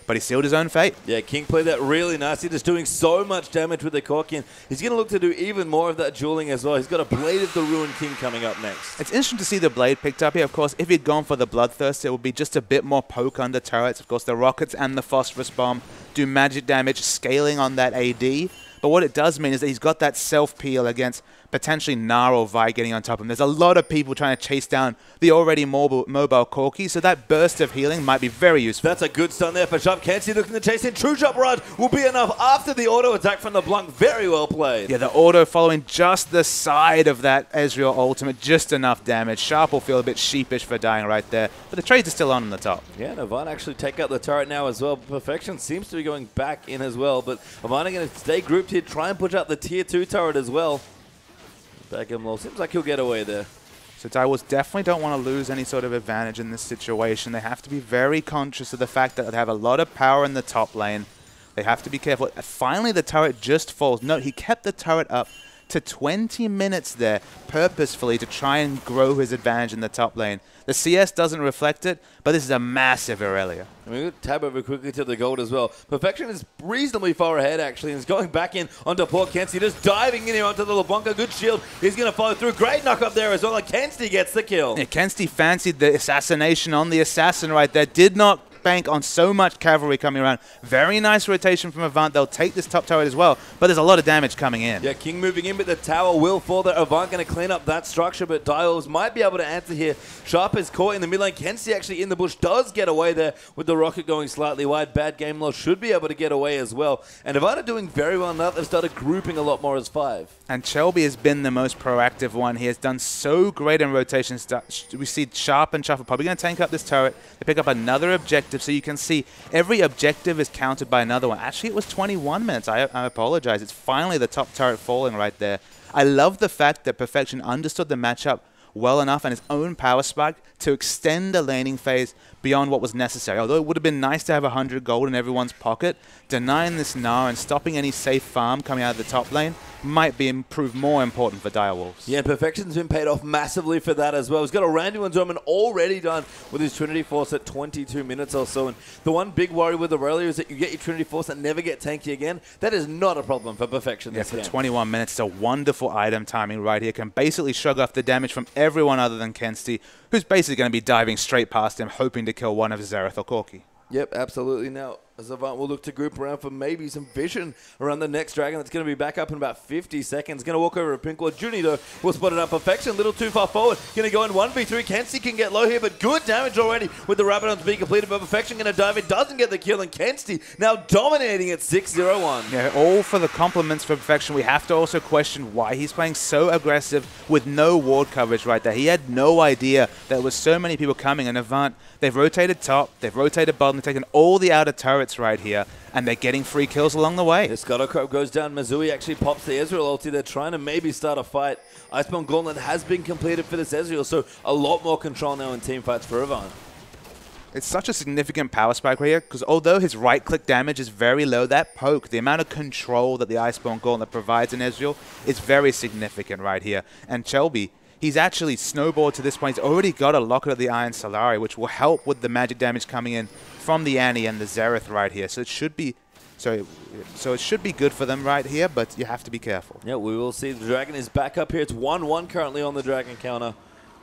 But he sealed his own fate. Yeah, King played that really nicely, just doing so much damage with the Corki, and he's going to look to do even more of that dueling as well. He's got a Blade of the Ruined King coming up next. It's interesting to see the Blade picked up here. Of course, if he'd gone for the Bloodthirst, it would be just a bit more poke under turrets. Of course, the Rockets and the Phosphorus Bomb do magic damage, scaling on that AD. But what it does mean is that he's got that self-peel against potentially Gnar or Vi getting on top of him. There's a lot of people trying to chase down the already mobile Corki, so that burst of healing might be very useful. That's a good stun there for Sharp. Kensi looking to chase in. True Shot Rod will be enough after the auto attack from the Blanc. Very well played. Yeah, the auto following just the side of that Ezreal ultimate, just enough damage. Sharp will feel a bit sheepish for dying right there, but the trades are still on the top. Yeah, and Avant actually take out the turret now as well. Perfection seems to be going back in as well, but Avant are going to stay grouped here, try and push out the tier 2 turret as well. Back him low. Seems like he'll get away there. So Direwolves definitely don't want to lose any sort of advantage in this situation. They have to be very conscious of the fact that they have a lot of power in the top lane. They have to be careful. Finally, the turret just falls. Note, he kept the turret up to 20 minutes there purposefully to try and grow his advantage in the top lane. The CS doesn't reflect it, but this is a massive Aurelia. And we're going to tab over quickly to the gold as well. Perfection is reasonably far ahead, actually, and is going back in onto poor Kensi, just diving in here onto the LeBlanc. Good shield. He's going to follow through. Great knock up there as well, and Kensi gets the kill. Yeah, Kensi fancied the assassination on the assassin right there. Did not bank on so much cavalry coming around. Very nice rotation from Avant. They'll take this top turret as well, but there's a lot of damage coming in. Yeah, King moving in, but the tower will fall there. Avant going to clean up that structure, but Direwolves might be able to answer here. Sharp is caught in the mid lane. Kensi actually in the bush does get away there with the rocket going slightly wide. Bad game loss should be able to get away as well. And Avant are doing very well now. They've started grouping a lot more as 5. And Shelby has been the most proactive one. He has done so great in rotations. We see Sharp and Shuffle probably going to tank up this turret. They pick up another objective, so you can see every objective is counted by another one. Actually, it was 21 minutes. I apologize. It's finally the top turret falling right there. I love the fact that Perfection understood the matchup well enough and his own power spike to extend the laning phase beyond what was necessary. Although it would have been nice to have 100 gold in everyone's pocket, denying this Gnar and stopping any safe farm coming out of the top lane might prove more important for Direwolves. Yeah, Perfection's been paid off massively for that as well. He's got a Randuin's Omen already done with his Trinity Force at 22 minutes or so. And the one big worry with Aurelia is that you get your Trinity Force and never get tanky again. That is not a problem for Perfection this game. For 21 minutes, it's a wonderful item timing right here. Can basically shrug off the damage from everyone other than Kensi, who's basically going to be diving straight past him, hoping to kill one of Xerath or Corki. Yep, absolutely. Now, as Avant will look to group around for maybe some vision around the next dragon that's going to be back up in about 50 seconds. Going to walk over to Pinkward. Junie, though, will spot it up. Perfection, a little too far forward. Going to go in 1v3. Kensi can get low here, but good damage already with the Rabadons being completed. But Perfection going to dive in, doesn't get the kill, and Kensi now dominating at 6-0-1. Yeah, all for the compliments for Perfection. We have to also question why he's playing so aggressive with no ward coverage right there. He had no idea there was so many people coming, and Avant, they've rotated top, they've rotated bottom, they've taken all the outer turrets right here, and they're getting free kills along the way. The Scuttlecrow goes down. Missouri actually pops the Ezreal ulti. They're trying to maybe start a fight. Iceborne Gauntlet has been completed for this Ezreal, so a lot more control now in team fights for Avant. It's such a significant power spike right here, because although his right-click damage is very low, that poke, the amount of control that the Iceborne Gauntlet provides in Ezreal is very significant right here. And Shelby, he's actually snowballed to this point. He's already got a Locket of the Iron Solari, which will help with the magic damage coming in from the Annie and the Xerath right here. So it should be so it should be good for them right here, but you have to be careful. Yeah, we will see. The Dragon is back up here. It's 1-1 currently on the Dragon counter.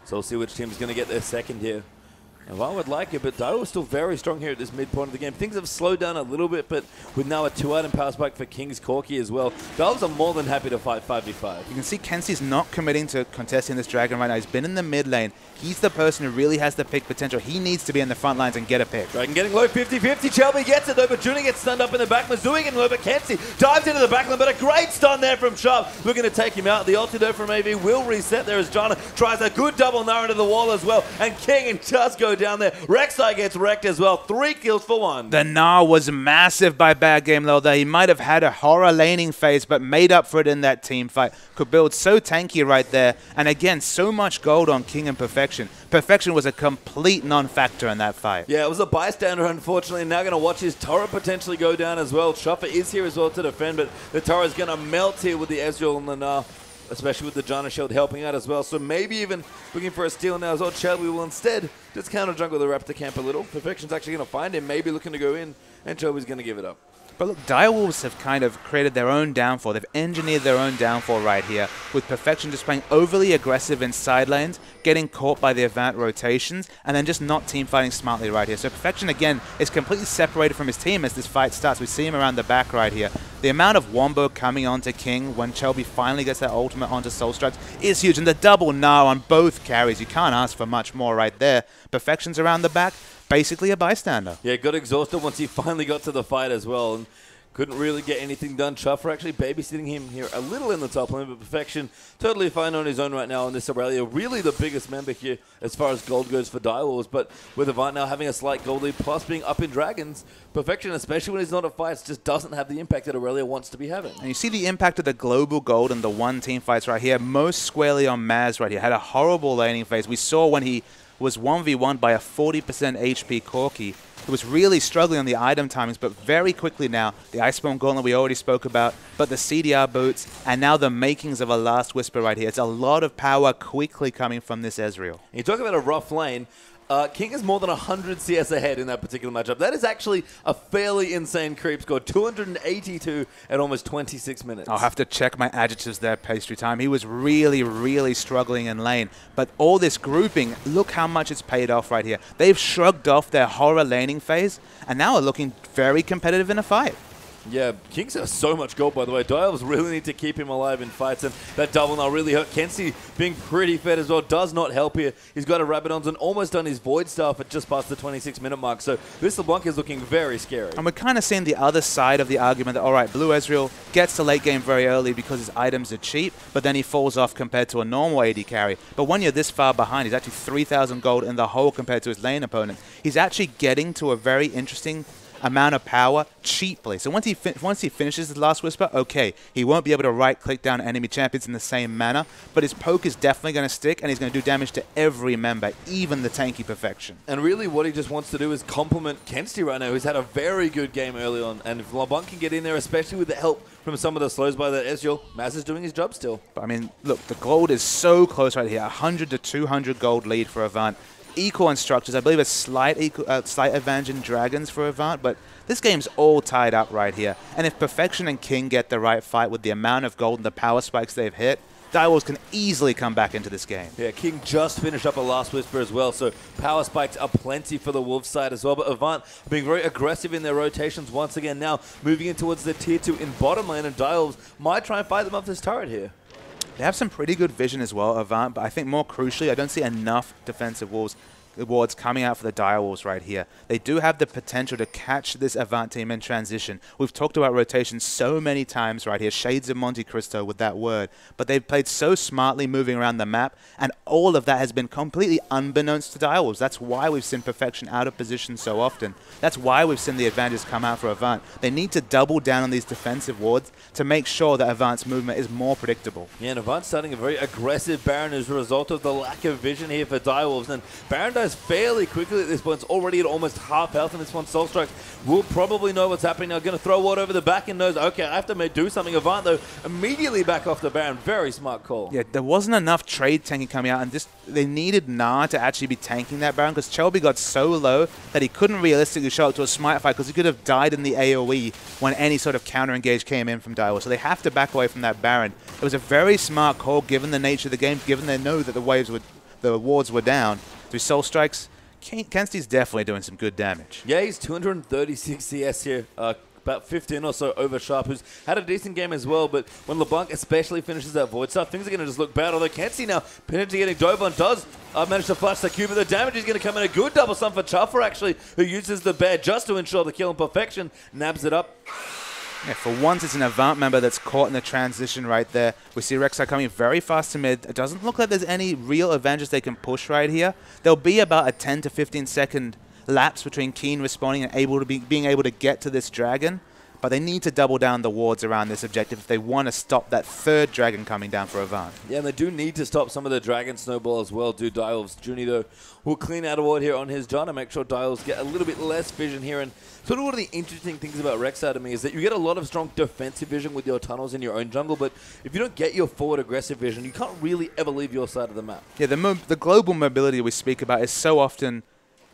So we'll see which team's going to get their second here. And I would like it, but Dio is still very strong here at this midpoint of the game. Things have slowed down a little bit, but with now a 2-item power spike for King's Corki as well, Dios are more than happy to fight 5v5. You can see Kenzie's not committing to contesting this Dragon right now. He's been in the mid lane. He's the person who really has the pick potential. He needs to be in the front lines and get a pick. Dragon getting low, 50-50. Shelby gets it though, but Juna gets stunned up in the back. Mazui getting low, but Kenzie dives into the backline, but a great stun there from Sharp. Looking to take him out. The ulti from AV will reset there as Jana tries a good double Nara into the wall as well. And King just go down there. Rek'Sai gets wrecked as well. 3 kills for 1. The Gnar was massive by Bad Game though. He might have had a horror laning phase, but made up for it in that team fight. Could build so tanky right there. And again, so much gold on King and Perfection. Perfection was a complete non-factor in that fight. Yeah, it was a bystander, unfortunately. Now going to watch his turret potentially go down as well. Shuffer is here as well to defend, but the turret is going to melt here with the Ezreal and the Gnar, especially with the Janna Shield helping out as well. So maybe even looking for a steal now as well. Shelby will instead just counter jungle the Raptor camp a little. Perfection's actually going to find him, maybe looking to go in, and Shelby's going to give it up. But look, Direwolves have kind of created their own downfall. They've engineered their own downfall right here, with Perfection just playing overly aggressive in side lanes, getting caught by the Avant rotations, and then just not team fighting smartly right here. So Perfection, again, is completely separated from his team as this fight starts. We see him around the back right here. The amount of Wombo coming onto King when Shelby finally gets that ultimate onto Soul Strikes is huge. And the double Gnar on both carries. You can't ask for much more right there. Perfection's around the back. Basically a bystander. Yeah, got exhausted once he finally got to the fight as well, and couldn't really get anything done. Schuffer actually babysitting him here a little in the top lane, but Perfection totally fine on his own right now in this Aurelia. Really the biggest member here as far as gold goes for Direwolves, but with Avant now having a slight gold lead plus being up in Dragons, Perfection, especially when he's not at fights, just doesn't have the impact that Aurelia wants to be having. And you see the impact of the global gold and the one team fights right here, most squarely on Maz right here. Had a horrible laning phase. We saw when he was 1v1 by a 40% HP Corki. He was really struggling on the item timings, but very quickly now, the Iceborne Gauntlet we already spoke about, but the CDR boots, and now the makings of a Last Whisper right here. It's a lot of power quickly coming from this Ezreal. You talk about a rough lane. King is more than 100 CS ahead in that particular matchup. That is actually a fairly insane creep score. 282 at almost 26 minutes. I'll have to check my adjectives there, Pastry Time. He was really, really struggling in lane. But all this grouping, look how much it's paid off right here. They've shrugged off their horror laning phase and now are looking very competitive in a fight. Yeah, Kings have so much gold, by the way. Dials really need to keep him alive in fights, and that double now really hurt. Kenzie being pretty fed as well does not help here. He's got a Rabadons and almost done his Void Staff at just past the 26-minute mark, so this LeBlanc is looking very scary. And we're kind of seeing the other side of the argument that, all right, Blue Ezreal gets to late game very early because his items are cheap, but then he falls off compared to a normal AD carry. But when you're this far behind, he's actually 3,000 gold in the hole compared to his lane opponent. He's actually getting to a very interesting amount of power cheaply. So once he finishes his Last Whisper, okay, he won't be able to right-click down enemy champions in the same manner, but his poke is definitely going to stick, and he's going to do damage to every member, even the tanky Perfection. And really what he just wants to do is complement Kenzie right now, who's had a very good game early on, and if LeBlanc can get in there, especially with the help from some of the slows by that Ezreal, Maz is doing his job still. But I mean, look, the gold is so close right here, 100 to 200 gold lead for Avant. Equal in structures, I believe a slight advantage in Dragons for Avant, but this game's all tied up right here. And if Perfection and King get the right fight with the amount of gold and the power spikes they've hit, Direwolves can easily come back into this game. Yeah, King just finished up a Last Whisper as well, so power spikes are plenty for the Wolves side as well. But Avant being very aggressive in their rotations once again now, moving in towards the tier 2 in bottom lane, and Direwolves might try and fight them off this turret here. They have some pretty good vision as well, Avant, but I think more crucially, I don't see enough defensive wards coming out for the Direwolves right here. They do have the potential to catch this Avant team in transition. We've talked about rotation so many times right here, shades of Monte Cristo with that word, but they've played so smartly moving around the map, and all of that has been completely unbeknownst to Direwolves. That's why we've seen Perfection out of position so often. That's why we've seen the advantages come out for Avant. They need to double down on these defensive wards to make sure that Avant's movement is more predictable. Yeah, and Avant's starting a very aggressive Baron as a result of the lack of vision here for Direwolves, and Baron dies fairly quickly at this point. It's already at almost half health in this one. Soul Strikes will probably know what's happening now. Going to throw Ward over the back and knows, okay, I have to do something. Avant, though, immediately back off the Baron. Very smart call. Yeah, there wasn't enough trade tanking coming out, and they needed Gnar to actually be tanking that Baron because Chelby got so low that he couldn't realistically show up to a smite fight because he could have died in the AoE when any sort of counter engage came in from Direwolf. So they have to back away from that Baron. It was a very smart call given the nature of the game, given they know that the wards were down. Through Soul Strikes, Kensty's definitely doing some good damage. Yeah, he's 236 CS here. About 15 or so over Sharp, who's had a decent game as well, but when LeBlanc especially finishes that Void stuff, things are going to just look bad, although Kenty now, potentially getting dove on, does manage to flash the Q, but the damage is going to come in a good double stun for Chuffer, actually, who uses the bear just to ensure the kill and perfection, nabs it up. Yeah, for once, it's an Avant member that's caught in the transition right there. We see Rek'Sai coming very fast to mid. It doesn't look like there's any real advantage they can push right here. There'll be about a 10 to 15 second lapse between Keen respawning and being able to get to this dragon. But they need to double down the wards around this objective if they want to stop that third dragon coming down for Avant. Yeah, and they do need to stop some of the dragon snowball as well, do Direwolves. Junie, though, will clean out a ward here on his John to make sure Direwolves get a little bit less vision here. And sort of one of the interesting things about Rek'Sai to me is that you get a lot of strong defensive vision with your tunnels in your own jungle, but if you don't get your forward aggressive vision, you can't really ever leave your side of the map. Yeah, the global mobility we speak about is so often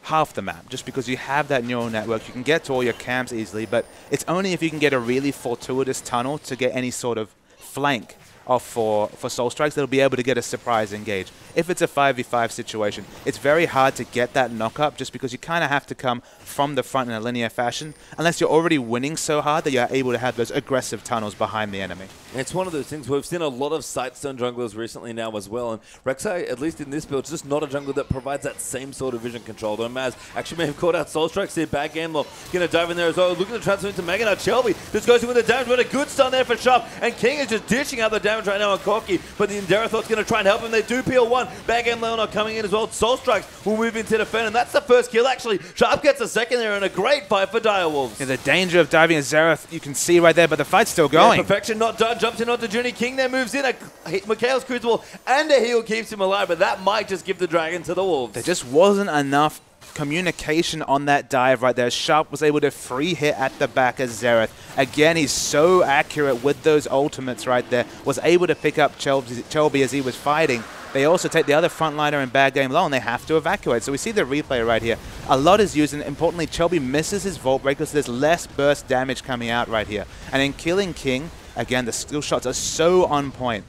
half the map, just because you have that neural network. You can get to all your camps easily, but it's only if you can get a really fortuitous tunnel to get any sort of flank off for Soul Strikes that'll be able to get a surprise engage. If it's a 5v5 situation, it's very hard to get that knock-up just because you kind of have to come from the front in a linear fashion, unless you're already winning so hard that you're able to have those aggressive tunnels behind the enemy. It's one of those things where we've seen a lot of Sightstone junglers recently now as well, and Rek'Sai, at least in this build, is just not a jungler that provides that same sort of vision control. Though Maz actually may have caught out Soul Strikes here, bad game low. Going to dive in there as well, looking to transfer into Mega. Now Shelby just goes in with the damage, but a good stun there for Sharp, and King is just dishing out the damage right now on Corki, but the Enderathod's going to try and help him. They do peel one. Bad game Leonard coming in as well. Soul Strikes will move into defend, and that's the first kill actually. Sharp gets a second there, and a great fight for Direwolves. Yeah, the danger of diving at Xerath you can see right there, but the fight's still going. Yeah, perfection not done, jumps in onto Junie. King there moves in, Mikhail's Crucible and a heal keeps him alive, but that might just give the dragon to the Wolves. There just wasn't enough communication on that dive right there. Sharp was able to free hit at the back of Xerath. Again, he's so accurate with those ultimates right there. Was able to pick up Chelby as he was fighting. They also take the other frontliner in bad game low, and they have to evacuate. So we see the replay right here. A lot is used, and importantly, Chelby misses his Vault Breaker, so there's less burst damage coming out right here. And in killing King, again, the skill shots are so on point.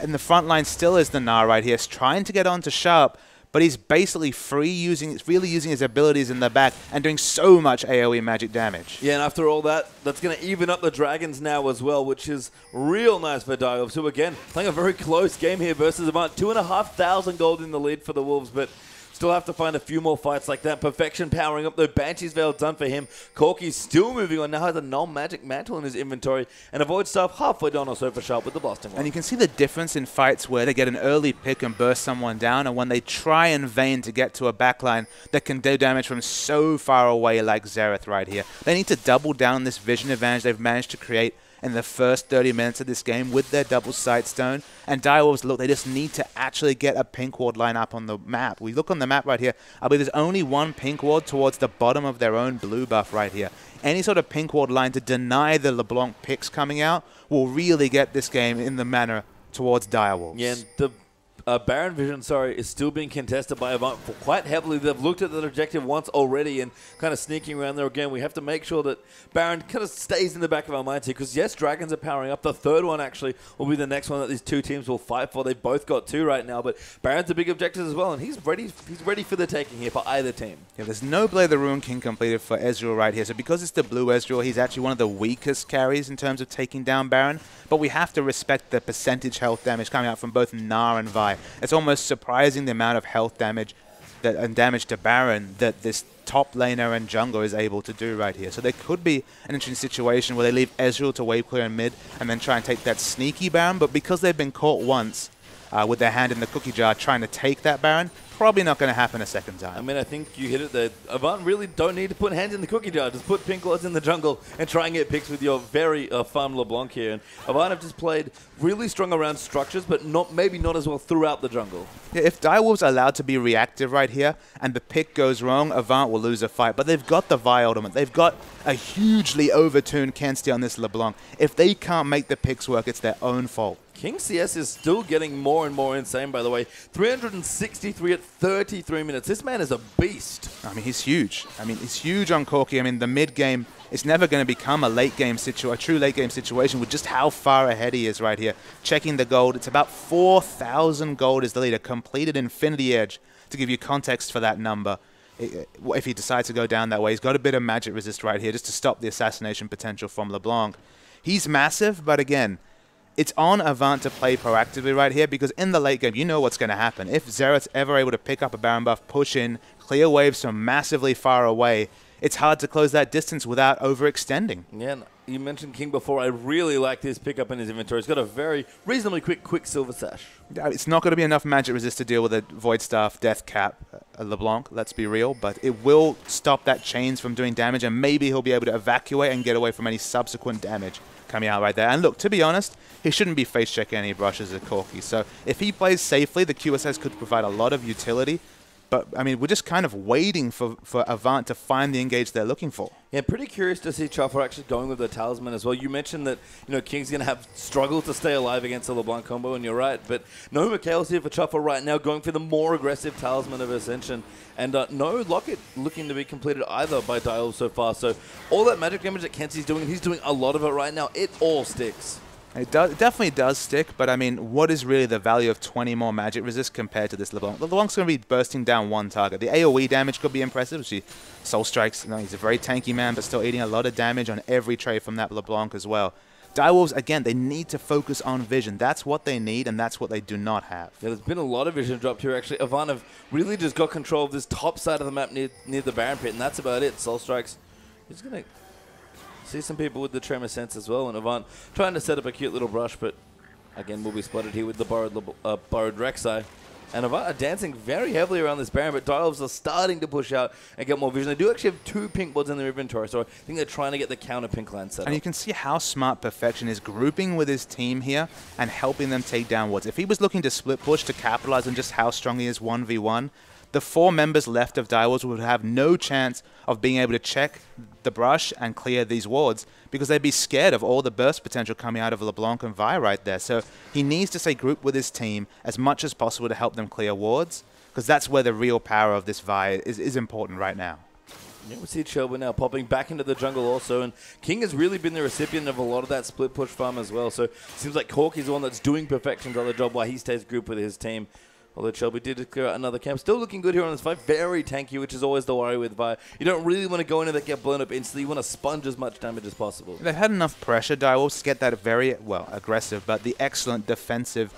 And the front line still is the Gnar right here. He's trying to get onto Sharp, but he's basically really using his abilities in the back and doing so much AoE magic damage. Yeah, and after all that, that's going to even up the dragons now as well, which is real nice for Direwolves, who again, playing a very close game here versus Avant. 2,500 gold in the lead for the Wolves, but still have to find a few more fights like that. Perfection powering up, though. Banshee's Veil done for him. Corki's still moving on. Now has a null-magic mantle in his inventory. And avoid stuff halfway down also for Sharp with the blasting one. And you can see the difference in fights where they get an early pick and burst someone down, and when they try in vain to get to a backline that can do damage from so far away like Xerath right here. They need to double down this vision advantage they've managed to create in the first 30 minutes of this game with their double Sightstone. And Direwolves, look, they just need to actually get a pink ward line up on the map. We look on the map right here. I believe there's only one pink ward towards the bottom of their own blue buff right here. Any sort of pink ward line to deny the LeBlanc picks coming out will really get this game in the manner towards Direwolves. Yeah, and the Baron Vision, is still being contested by Avant quite heavily. They've looked at that objective once already and kind of sneaking around there again. We have to make sure that Baron kind of stays in the back of our minds here because, yes, dragons are powering up. The third one, actually, will be the next one that these two teams will fight for. They've both got two right now, but Baron's a big objective as well, and he's ready for the taking here for either team. Yeah, there's no Blade of the Ruin King completed for Ezreal right here. So because it's the blue Ezreal, he's actually one of the weakest carries in terms of taking down Baron. But we have to respect the percentage health damage coming out from both Gnar and Vi. It's almost surprising the amount of health damage and damage to Baron that this top laner and jungler is able to do right here. So there could be an interesting situation where they leave Ezreal to wave clear in mid and then try and take that sneaky Baron. But because they've been caught once with their hand in the cookie jar trying to take that Baron, probably not going to happen a second time. I mean, I think you hit it there. Avant really don't need to put hands in the cookie jar. Just put Pink Lords in the jungle and try and get picks with your very fun LeBlanc here. And Avant have just played really strong around structures, but maybe not as well throughout the jungle. Yeah, if Direwolves are allowed to be reactive right here and the pick goes wrong, Avant will lose a fight. But they've got the Vi ultimate. They've got a hugely overtuned Kensti on this LeBlanc. If they can't make the picks work, it's their own fault. King CS is still getting more and more insane, by the way. 363 at 33 minutes. This man is a beast. I mean, he's huge. I mean, he's huge on Corki. I mean, the mid-game, it's never going to become a true late-game situation with just how far ahead he is right here. Checking the gold, it's about 4,000 gold is the leader. Completed Infinity Edge, to give you context for that number. If he decides to go down that way, he's got a bit of magic resist right here just to stop the assassination potential from LeBlanc. He's massive, but again, it's on Avant to play proactively right here because in the late game, you know what's going to happen. If Xerath's ever able to pick up a Baron buff, push in, clear waves from massively far away, it's hard to close that distance without overextending. Yeah, you mentioned King before. I really like this pickup in his inventory. He's got a very reasonably quick Silver Sash. It's not going to be enough magic resist to deal with a Void Staff, Death Cap, a LeBlanc, let's be real, but it will stop that chains from doing damage, and maybe he'll be able to evacuate and get away from any subsequent damage coming out right there. And look, to be honest, he shouldn't be face-checking any brushes at Corki. So if he plays safely, the QSS could provide a lot of utility. But, I mean, we're just kind of waiting for Avant to find the engage they're looking for. Yeah, pretty curious to see Truffle actually going with the Talisman as well. You mentioned that, you know, King's going to have struggled to stay alive against the LeBlanc combo, and you're right. But no Mikhail's here for Truffle right now, going for the more aggressive Talisman of Ascension. And no Locket looking to be completed either by Dial so far. So all that magic damage that Kensi's doing, and he's doing a lot of it right now, it all sticks. It definitely does stick, but I mean, what is really the value of 20 more magic resist compared to this LeBlanc? LeBlanc's going to be bursting down one target. The AoE damage could be impressive. She Soul Strikes, you know, he's a very tanky man, but still eating a lot of damage on every trade from that LeBlanc as well. Direwolves, again, they need to focus on vision. That's what they need, and that's what they do not have. Yeah, there's been a lot of vision dropped here, actually. Avant have really just got control of this top side of the map near the Baron Pit, and that's about it. Soul Strikes, he's going to see some people with the Tremor Sense as well, and Avant trying to set up a cute little brush, but again, will be spotted here with the borrowed Rek'Sai. And Avant are dancing very heavily around this Baron, but Direwolves are starting to push out and get more vision. They do actually have 2 pink boards in their inventory, so I think they're trying to get the counter pink land set up. And you can see how smart Perfection is grouping with his team here and helping them take down wards. If he was looking to split push to capitalize on just how strong he is 1v1, the 4 members left of Direwolves would have no chance of being able to check the brush and clear these wards because they'd be scared of all the burst potential coming out of LeBlanc and Vi right there. So he needs to stay grouped with his team as much as possible to help them clear wards because that's where the real power of this Vi is important right now. Yeah, we see Chelba now popping back into the jungle also, and King has really been the recipient of a lot of that split push farm as well. So it seems like Corki's the one that's doing Perfection's other job while he stays grouped with his team. Although Shelby did clear out another camp. Still looking good here on this fight. Very tanky, which is always the worry with Vi. You don't really want to go into that, get blown up instantly. You want to sponge as much damage as possible. They've had enough pressure, Direwolves, to get that very, well, aggressive, but the excellent defensive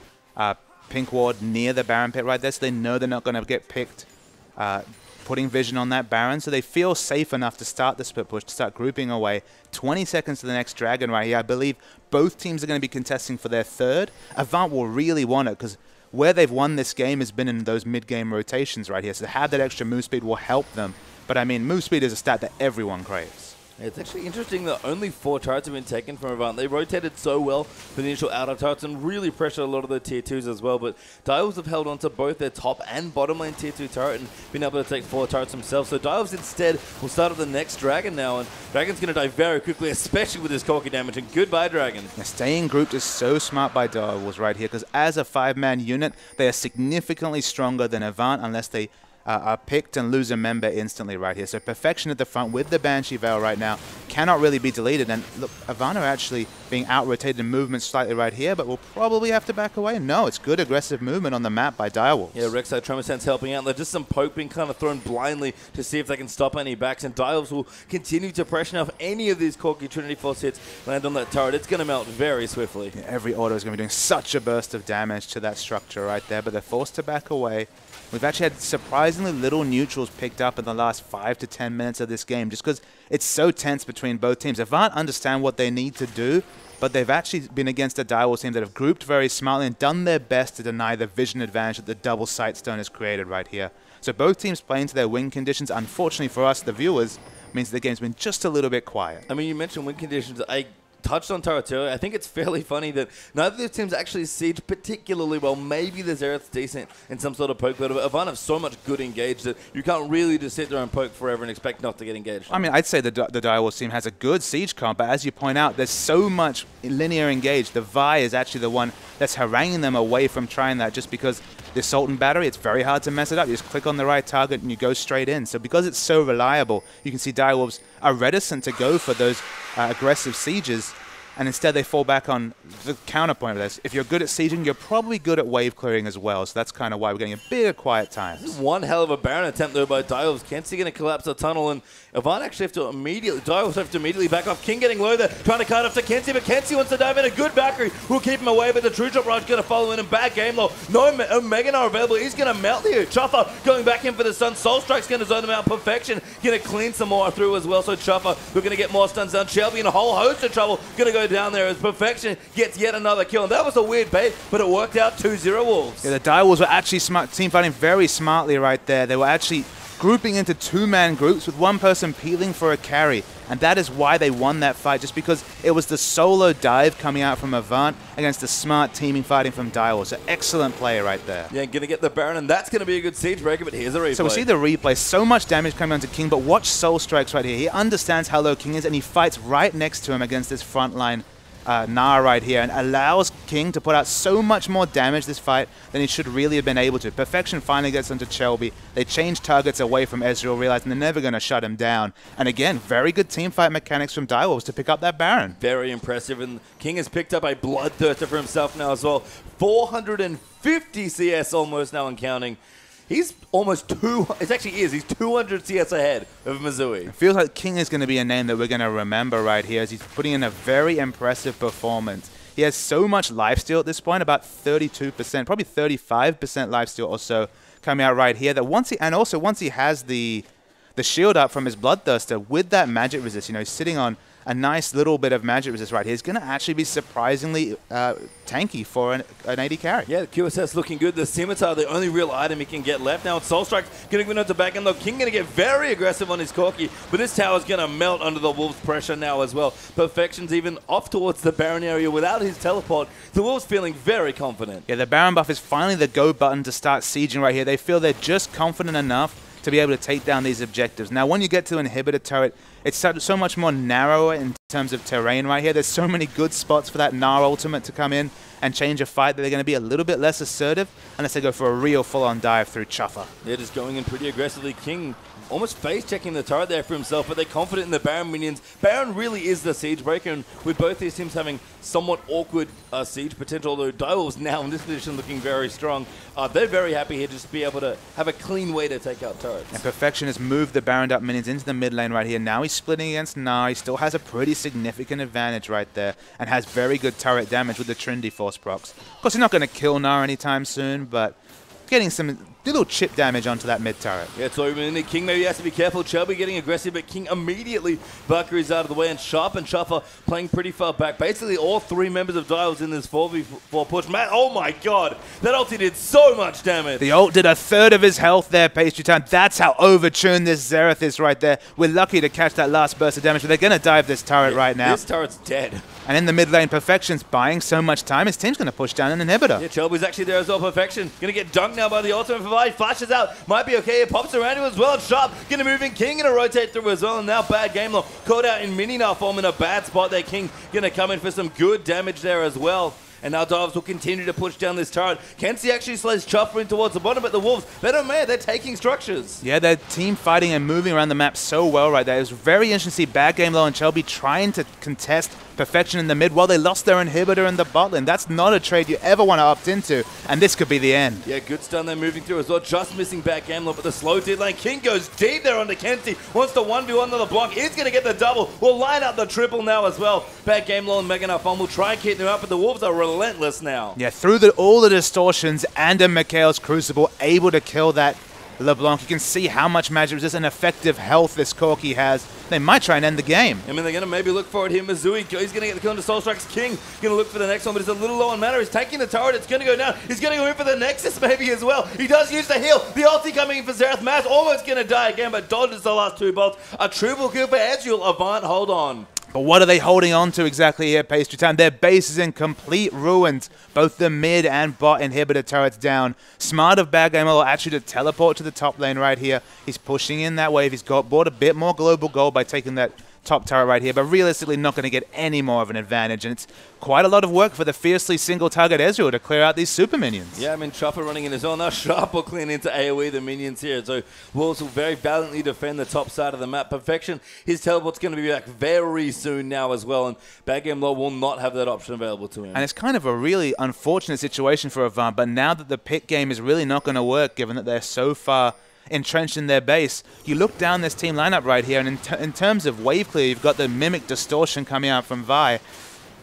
pink ward near the Baron Pit right there, so they know they're not going to get picked putting vision on that Baron, so they feel safe enough to start the split push, to start grouping away. 20 seconds to the next Dragon right here. I believe both teams are going to be contesting for their third. Avant will really want it, because where they've won this game has been in those mid-game rotations right here. So to have that extra move speed will help them. But I mean, move speed is a stat that everyone craves. It's actually interesting that only 4 turrets have been taken from Avant. They rotated so well for the initial outer turrets and really pressured a lot of the tier 2s as well. But Direwolves have held on to both their top and bottom lane tier 2 turret and been able to take 4 turrets themselves. So Direwolves instead will start up the next Dragon now. And Dragon's going to die very quickly, especially with his Corki damage. And goodbye, Dragon. Now, staying grouped is so smart by Direwolves right here, because as a 5-man unit, they are significantly stronger than Avant unless they are picked and lose a member instantly right here. So Perfection at the front with the Banshee Veil right now cannot really be deleted. And look, Avant are actually being out-rotated in movement slightly right here, but will probably have to back away. No, it's good aggressive movement on the map by Direwolves. Yeah, Rek'Sai Tremor Sense helping out. There's just some poke being kind of thrown blindly to see if they can stop any backs. And Direwolves will continue to pressure. Now, if any of these Corki Trinity Force hits land on that turret, it's going to melt very swiftly. Yeah, every auto is going to be doing such a burst of damage to that structure right there, but they're forced to back away. We've actually had surprisingly little neutrals picked up in the last 5 to 10 minutes of this game, just because it's so tense between both teams. Avant understand what they need to do, but they've actually been against a Direwolves team that have grouped very smartly and done their best to deny the vision advantage that the double Sightstone has created right here. So both teams playing to their win conditions. Unfortunately for us, the viewers, means the game's been just a little bit quiet. I mean, you mentioned win conditions. I touched on turrets earlier. I think it's fairly funny that neither of these teams actually siege particularly well. Maybe the Xerath's decent in some sort of poke, but Avant have so much good engaged that you can't really just sit there and poke forever and expect not to get engaged. I mean, I'd say the Direwolves team has a good siege comp, but as you point out, there's so much linear engaged. The Vi is actually the one that's haranguing them away from trying that, just because the Assault and Battery, it's very hard to mess it up. You just click on the right target and you go straight in. So because it's so reliable, you can see Direwolves are reticent to go for those aggressive sieges, and instead they fall back on the counterpoint of this. If you're good at sieging, you're probably good at wave clearing as well, so that's kind of why we're getting a bit of quiet times. This is one hell of a Baron attempt though by Direwolves. Kenzie going to collapse the tunnel, and Avant actually have to immediately, Direwolves have to immediately back off. King getting low there, trying to cut off to Kenzie, but Kenzie wants to dive in. A good Valkyrie will keep him away, but the True Drop Rage going to follow in, and bad game though. No Mega Gnar available, he's going to melt here. Chuffer going back in for the stun. Soul Strike's going to zone him out. Perfection going to clean some more through as well, so Chuffer, we're going to get more stuns down. Shelby in a whole host of trouble, going to go down there as Perfection gets yet another kill, and that was a weird bait, but it worked out. 2-0 Wolves. Yeah, the Direwolves were actually team fighting very smartly right there. They were actually grouping into two-man groups with one person peeling for a carry, and that is why they won that fight, just because it was the solo dive coming out from Avant against the smart teaming fighting from Direwolves. So excellent play right there. Yeah, going to get the Baron, and that's going to be a good siege breaker, but here's a replay. So we see the replay, so much damage coming onto King, but watch Soul Strikes right here. He understands how low King is, and he fights right next to him against this frontline Gnar right here, and allows King to put out so much more damage this fight than he should really have been able to. Perfection finally gets onto Shelby. They change targets away from Ezreal, realizing they're never going to shut him down. And again, very good team fight mechanics from Direwolves to pick up that Baron. Very impressive, and King has picked up a Bloodthirster for himself now as well. 450 CS almost now and counting. He's almost he's 200 CS ahead of Missouri. It feels like King is going to be a name that we're going to remember right here, as he's putting in a very impressive performance. He has so much lifesteal at this point, about 32%, probably 35% lifesteal or so coming out right here. That once he has the shield up from his Bloodthirster with that magic resist, you know, he's sitting on a nice little bit of magic resist right here. He's going to actually be surprisingly tanky for an AD carry. Yeah, the QSS looking good. The Scimitar, the only real item he can get left. Now it's Soul Strike's going to go into back end though. King going to get very aggressive on his Corki, but this tower's going to melt under the Wolves' pressure now as well. Perfection's even off towards the Baron area without his teleport. The Wolves feeling very confident. Yeah, the Baron buff is finally the go button to start sieging right here. They feel they're just confident enough to be able to take down these objectives. Now, when you get to an inhibitor turret, it's so much more narrower in terms of terrain right here. There's so many good spots for that Gnar ultimate to come in and change a fight that they're going to be a little bit less assertive unless they go for a real full-on dive through Chuffer. They're just going in pretty aggressively. King almost face-checking the turret there for himself, but they're confident in the Baron minions. Baron really is the siege breaker, and with both these teams having somewhat awkward siege potential, although Direwolves now in this position looking very strong, they're very happy here just to be able to have a clean way to take out turrets. And Perfection has moved the Baron up minions into the mid lane right here. Now he's splitting against Gnar. He still has a pretty significant advantage right there and has very good turret damage with the Trinity Force procs. Of course, he's not going to kill Gnar anytime soon, but getting some little chip damage onto that mid turret. Yeah, it's over in the King maybe has to be careful. Shelby getting aggressive, but King immediately Valkyrie's out of the way, and Sharp and Chuffer playing pretty far back. Basically, all three members of Direwolves in this 4v4 push. Man, oh my god, that ulti did so much damage. The ult did a third of his health there, Pastry Time. That's how overtuned this Xerath is right there. We're lucky to catch that last burst of damage, but they're going to dive this turret right now. This turret's dead. And in the mid lane, Perfection's buying so much time, his team's going to push down an inhibitor. Yeah, Shelby's actually there as well. Perfection going to get dunked now by the ultimate for Vi. Flashes out. Might be okay. It pops around him as well. Sharp going to move in. King going to rotate through as well. And now bad game though. Caught out in mini Gnar form in a bad spot there. King going to come in for some good damage there as well. And now Direwolves will continue to push down this turret. Kenzie actually slays Chuffer in towards the bottom, but the Wolves, they don't matter. They're taking structures. Yeah, they're team fighting and moving around the map so well right there. It was very interesting to see bad game low and Shelby trying to contest Perfection in the mid while they lost their inhibitor in the bot lane. That's not a trade you ever want to opt into, and this could be the end. Yeah, good stun there moving through as well. Just missing back game low, but the slow dead lane. King goes deep there onto Kenzie. Wants to 1v1 on the block. He's going to get the double. We'll line up the triple now as well. Bad game low and Mega Gnar will try and keep them up, but the Wolves are relentless now. Yeah, through all the distortions and a Mikhail's Crucible, able to kill that LeBlanc. You can see how much magic resist and effective health this Corki has. They might try and end the game. I mean, they're going to maybe look for it here. Mizui, he's going to get the kill into Soulstrike's King. Going to look for the next one, but he's a little low on mana. He's taking the turret. It's going to go down. He's going to go in for the Nexus maybe as well. He does use the heal. The ulti coming in for Xerath. Maz almost going to die again, but dodges the last 2 bolts. A triple kill for Ezreal. Avant, hold on. But what are they holding on to exactly here, Pastry Town? Their base is in complete ruins. Both the mid and bot inhibitor turrets down. Smart of Bad Gamer actually to teleport to the top lane right here. He's pushing in that wave. He's bought a bit more global gold by taking that top turret right here, but realistically not going to get any more of an advantage, and it's quite a lot of work for the fiercely single-target Ezreal to clear out these super minions. Yeah, I mean, Chopper running in as well. Now Sharp will clean into AoE the minions here, so Wolves will very valiantly defend the top side of the map. Perfection, his teleport's going to be back very soon now as well, and Bad Game Law will not have that option available to him. And it's kind of a really unfortunate situation for Avant, but now that the pick game is really not going to work, given that they're so far entrenched in their base, you look down this team lineup right here, and in terms of wave clear, you've got the Mimic Distortion coming out from Vi.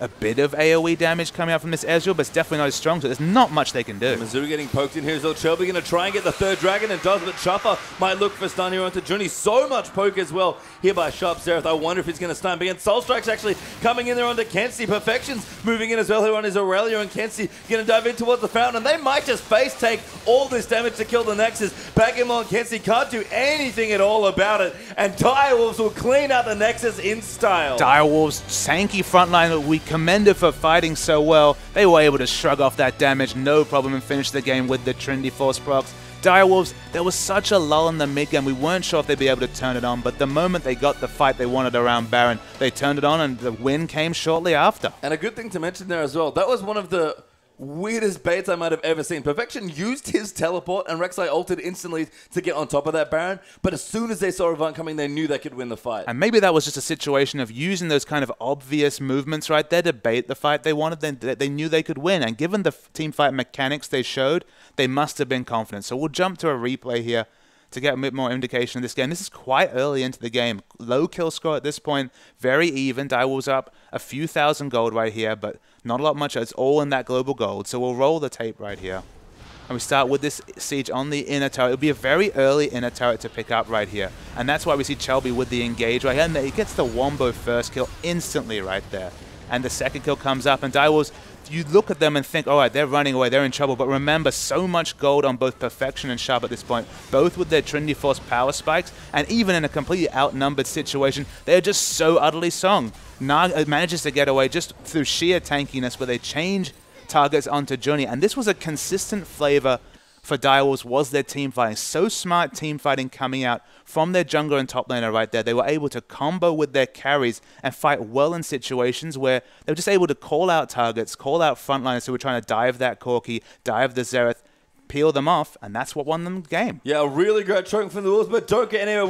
A bit of AoE damage coming out from this Ezreal, but it's definitely not as strong, so there's not much they can do. Missouri getting poked in here as well. Shelby going to try and get the 3rd dragon and does, but Chopper might look for stun here onto Journey. So much poke as well here by Sharp Xerath. I wonder if he's going to stun. But again, Soul Strike's actually coming in there onto Kenzie. Perfection's moving in as well here on his Aurelia, and Kenzie going to dive in towards the fountain. And they might just face take all this damage to kill the Nexus. Backgammon and Kenzie can't do anything at all about it, and Direwolves will clean out the Nexus in style. Direwolves, tanky frontline that we commended for fighting so well. They were able to shrug off that damage, no problem, and finish the game with the Trinity Force procs. Direwolves, there was such a lull in the mid game, we weren't sure if they'd be able to turn it on, but the moment they got the fight they wanted around Baron, they turned it on, and the win came shortly after. And a good thing to mention there as well, that was one of the weirdest baits I might have ever seen. Perfection used his teleport, and Rek'Sai ulted instantly to get on top of that Baron, but as soon as they saw Avant coming, they knew they could win the fight. And maybe that was just a situation of using those kind of obvious movements right there to bait the fight they wanted. They knew they could win, and given the team fight mechanics they showed, they must have been confident. So we'll jump to a replay here to get a bit more indication of this game. This is quite early into the game. Low kill score at this point, very even. Direwolves up a few thousand gold right here, but not a lot much. It's all in that global gold. So we'll roll the tape right here. And we start with this siege on the inner turret. It'll be a very early inner turret to pick up right here. And that's why we see Chelby with the engage right here. And he gets the Wombo first kill instantly right there. And the second kill comes up, and Direwolves, you look at them and think, all right, they're running away, they're in trouble. But remember, so much gold on both Perfection and Sharp at this point, both with their Trinity Force power spikes, and even in a completely outnumbered situation, they're just so utterly strong. Nag manages to get away just through sheer tankiness, where they change targets onto Journey. And this was a consistent flavor for Direwolves, was their team fighting. So smart team fighting coming out from their jungler and top laner right there. They were able to combo with their carries and fight well in situations where they were just able to call out targets, call out frontliners who were trying to dive that Corki, dive the Xerath, peel them off, and that's what won them the game. Yeah, a really great choke from the Wolves, but don't get anywhere.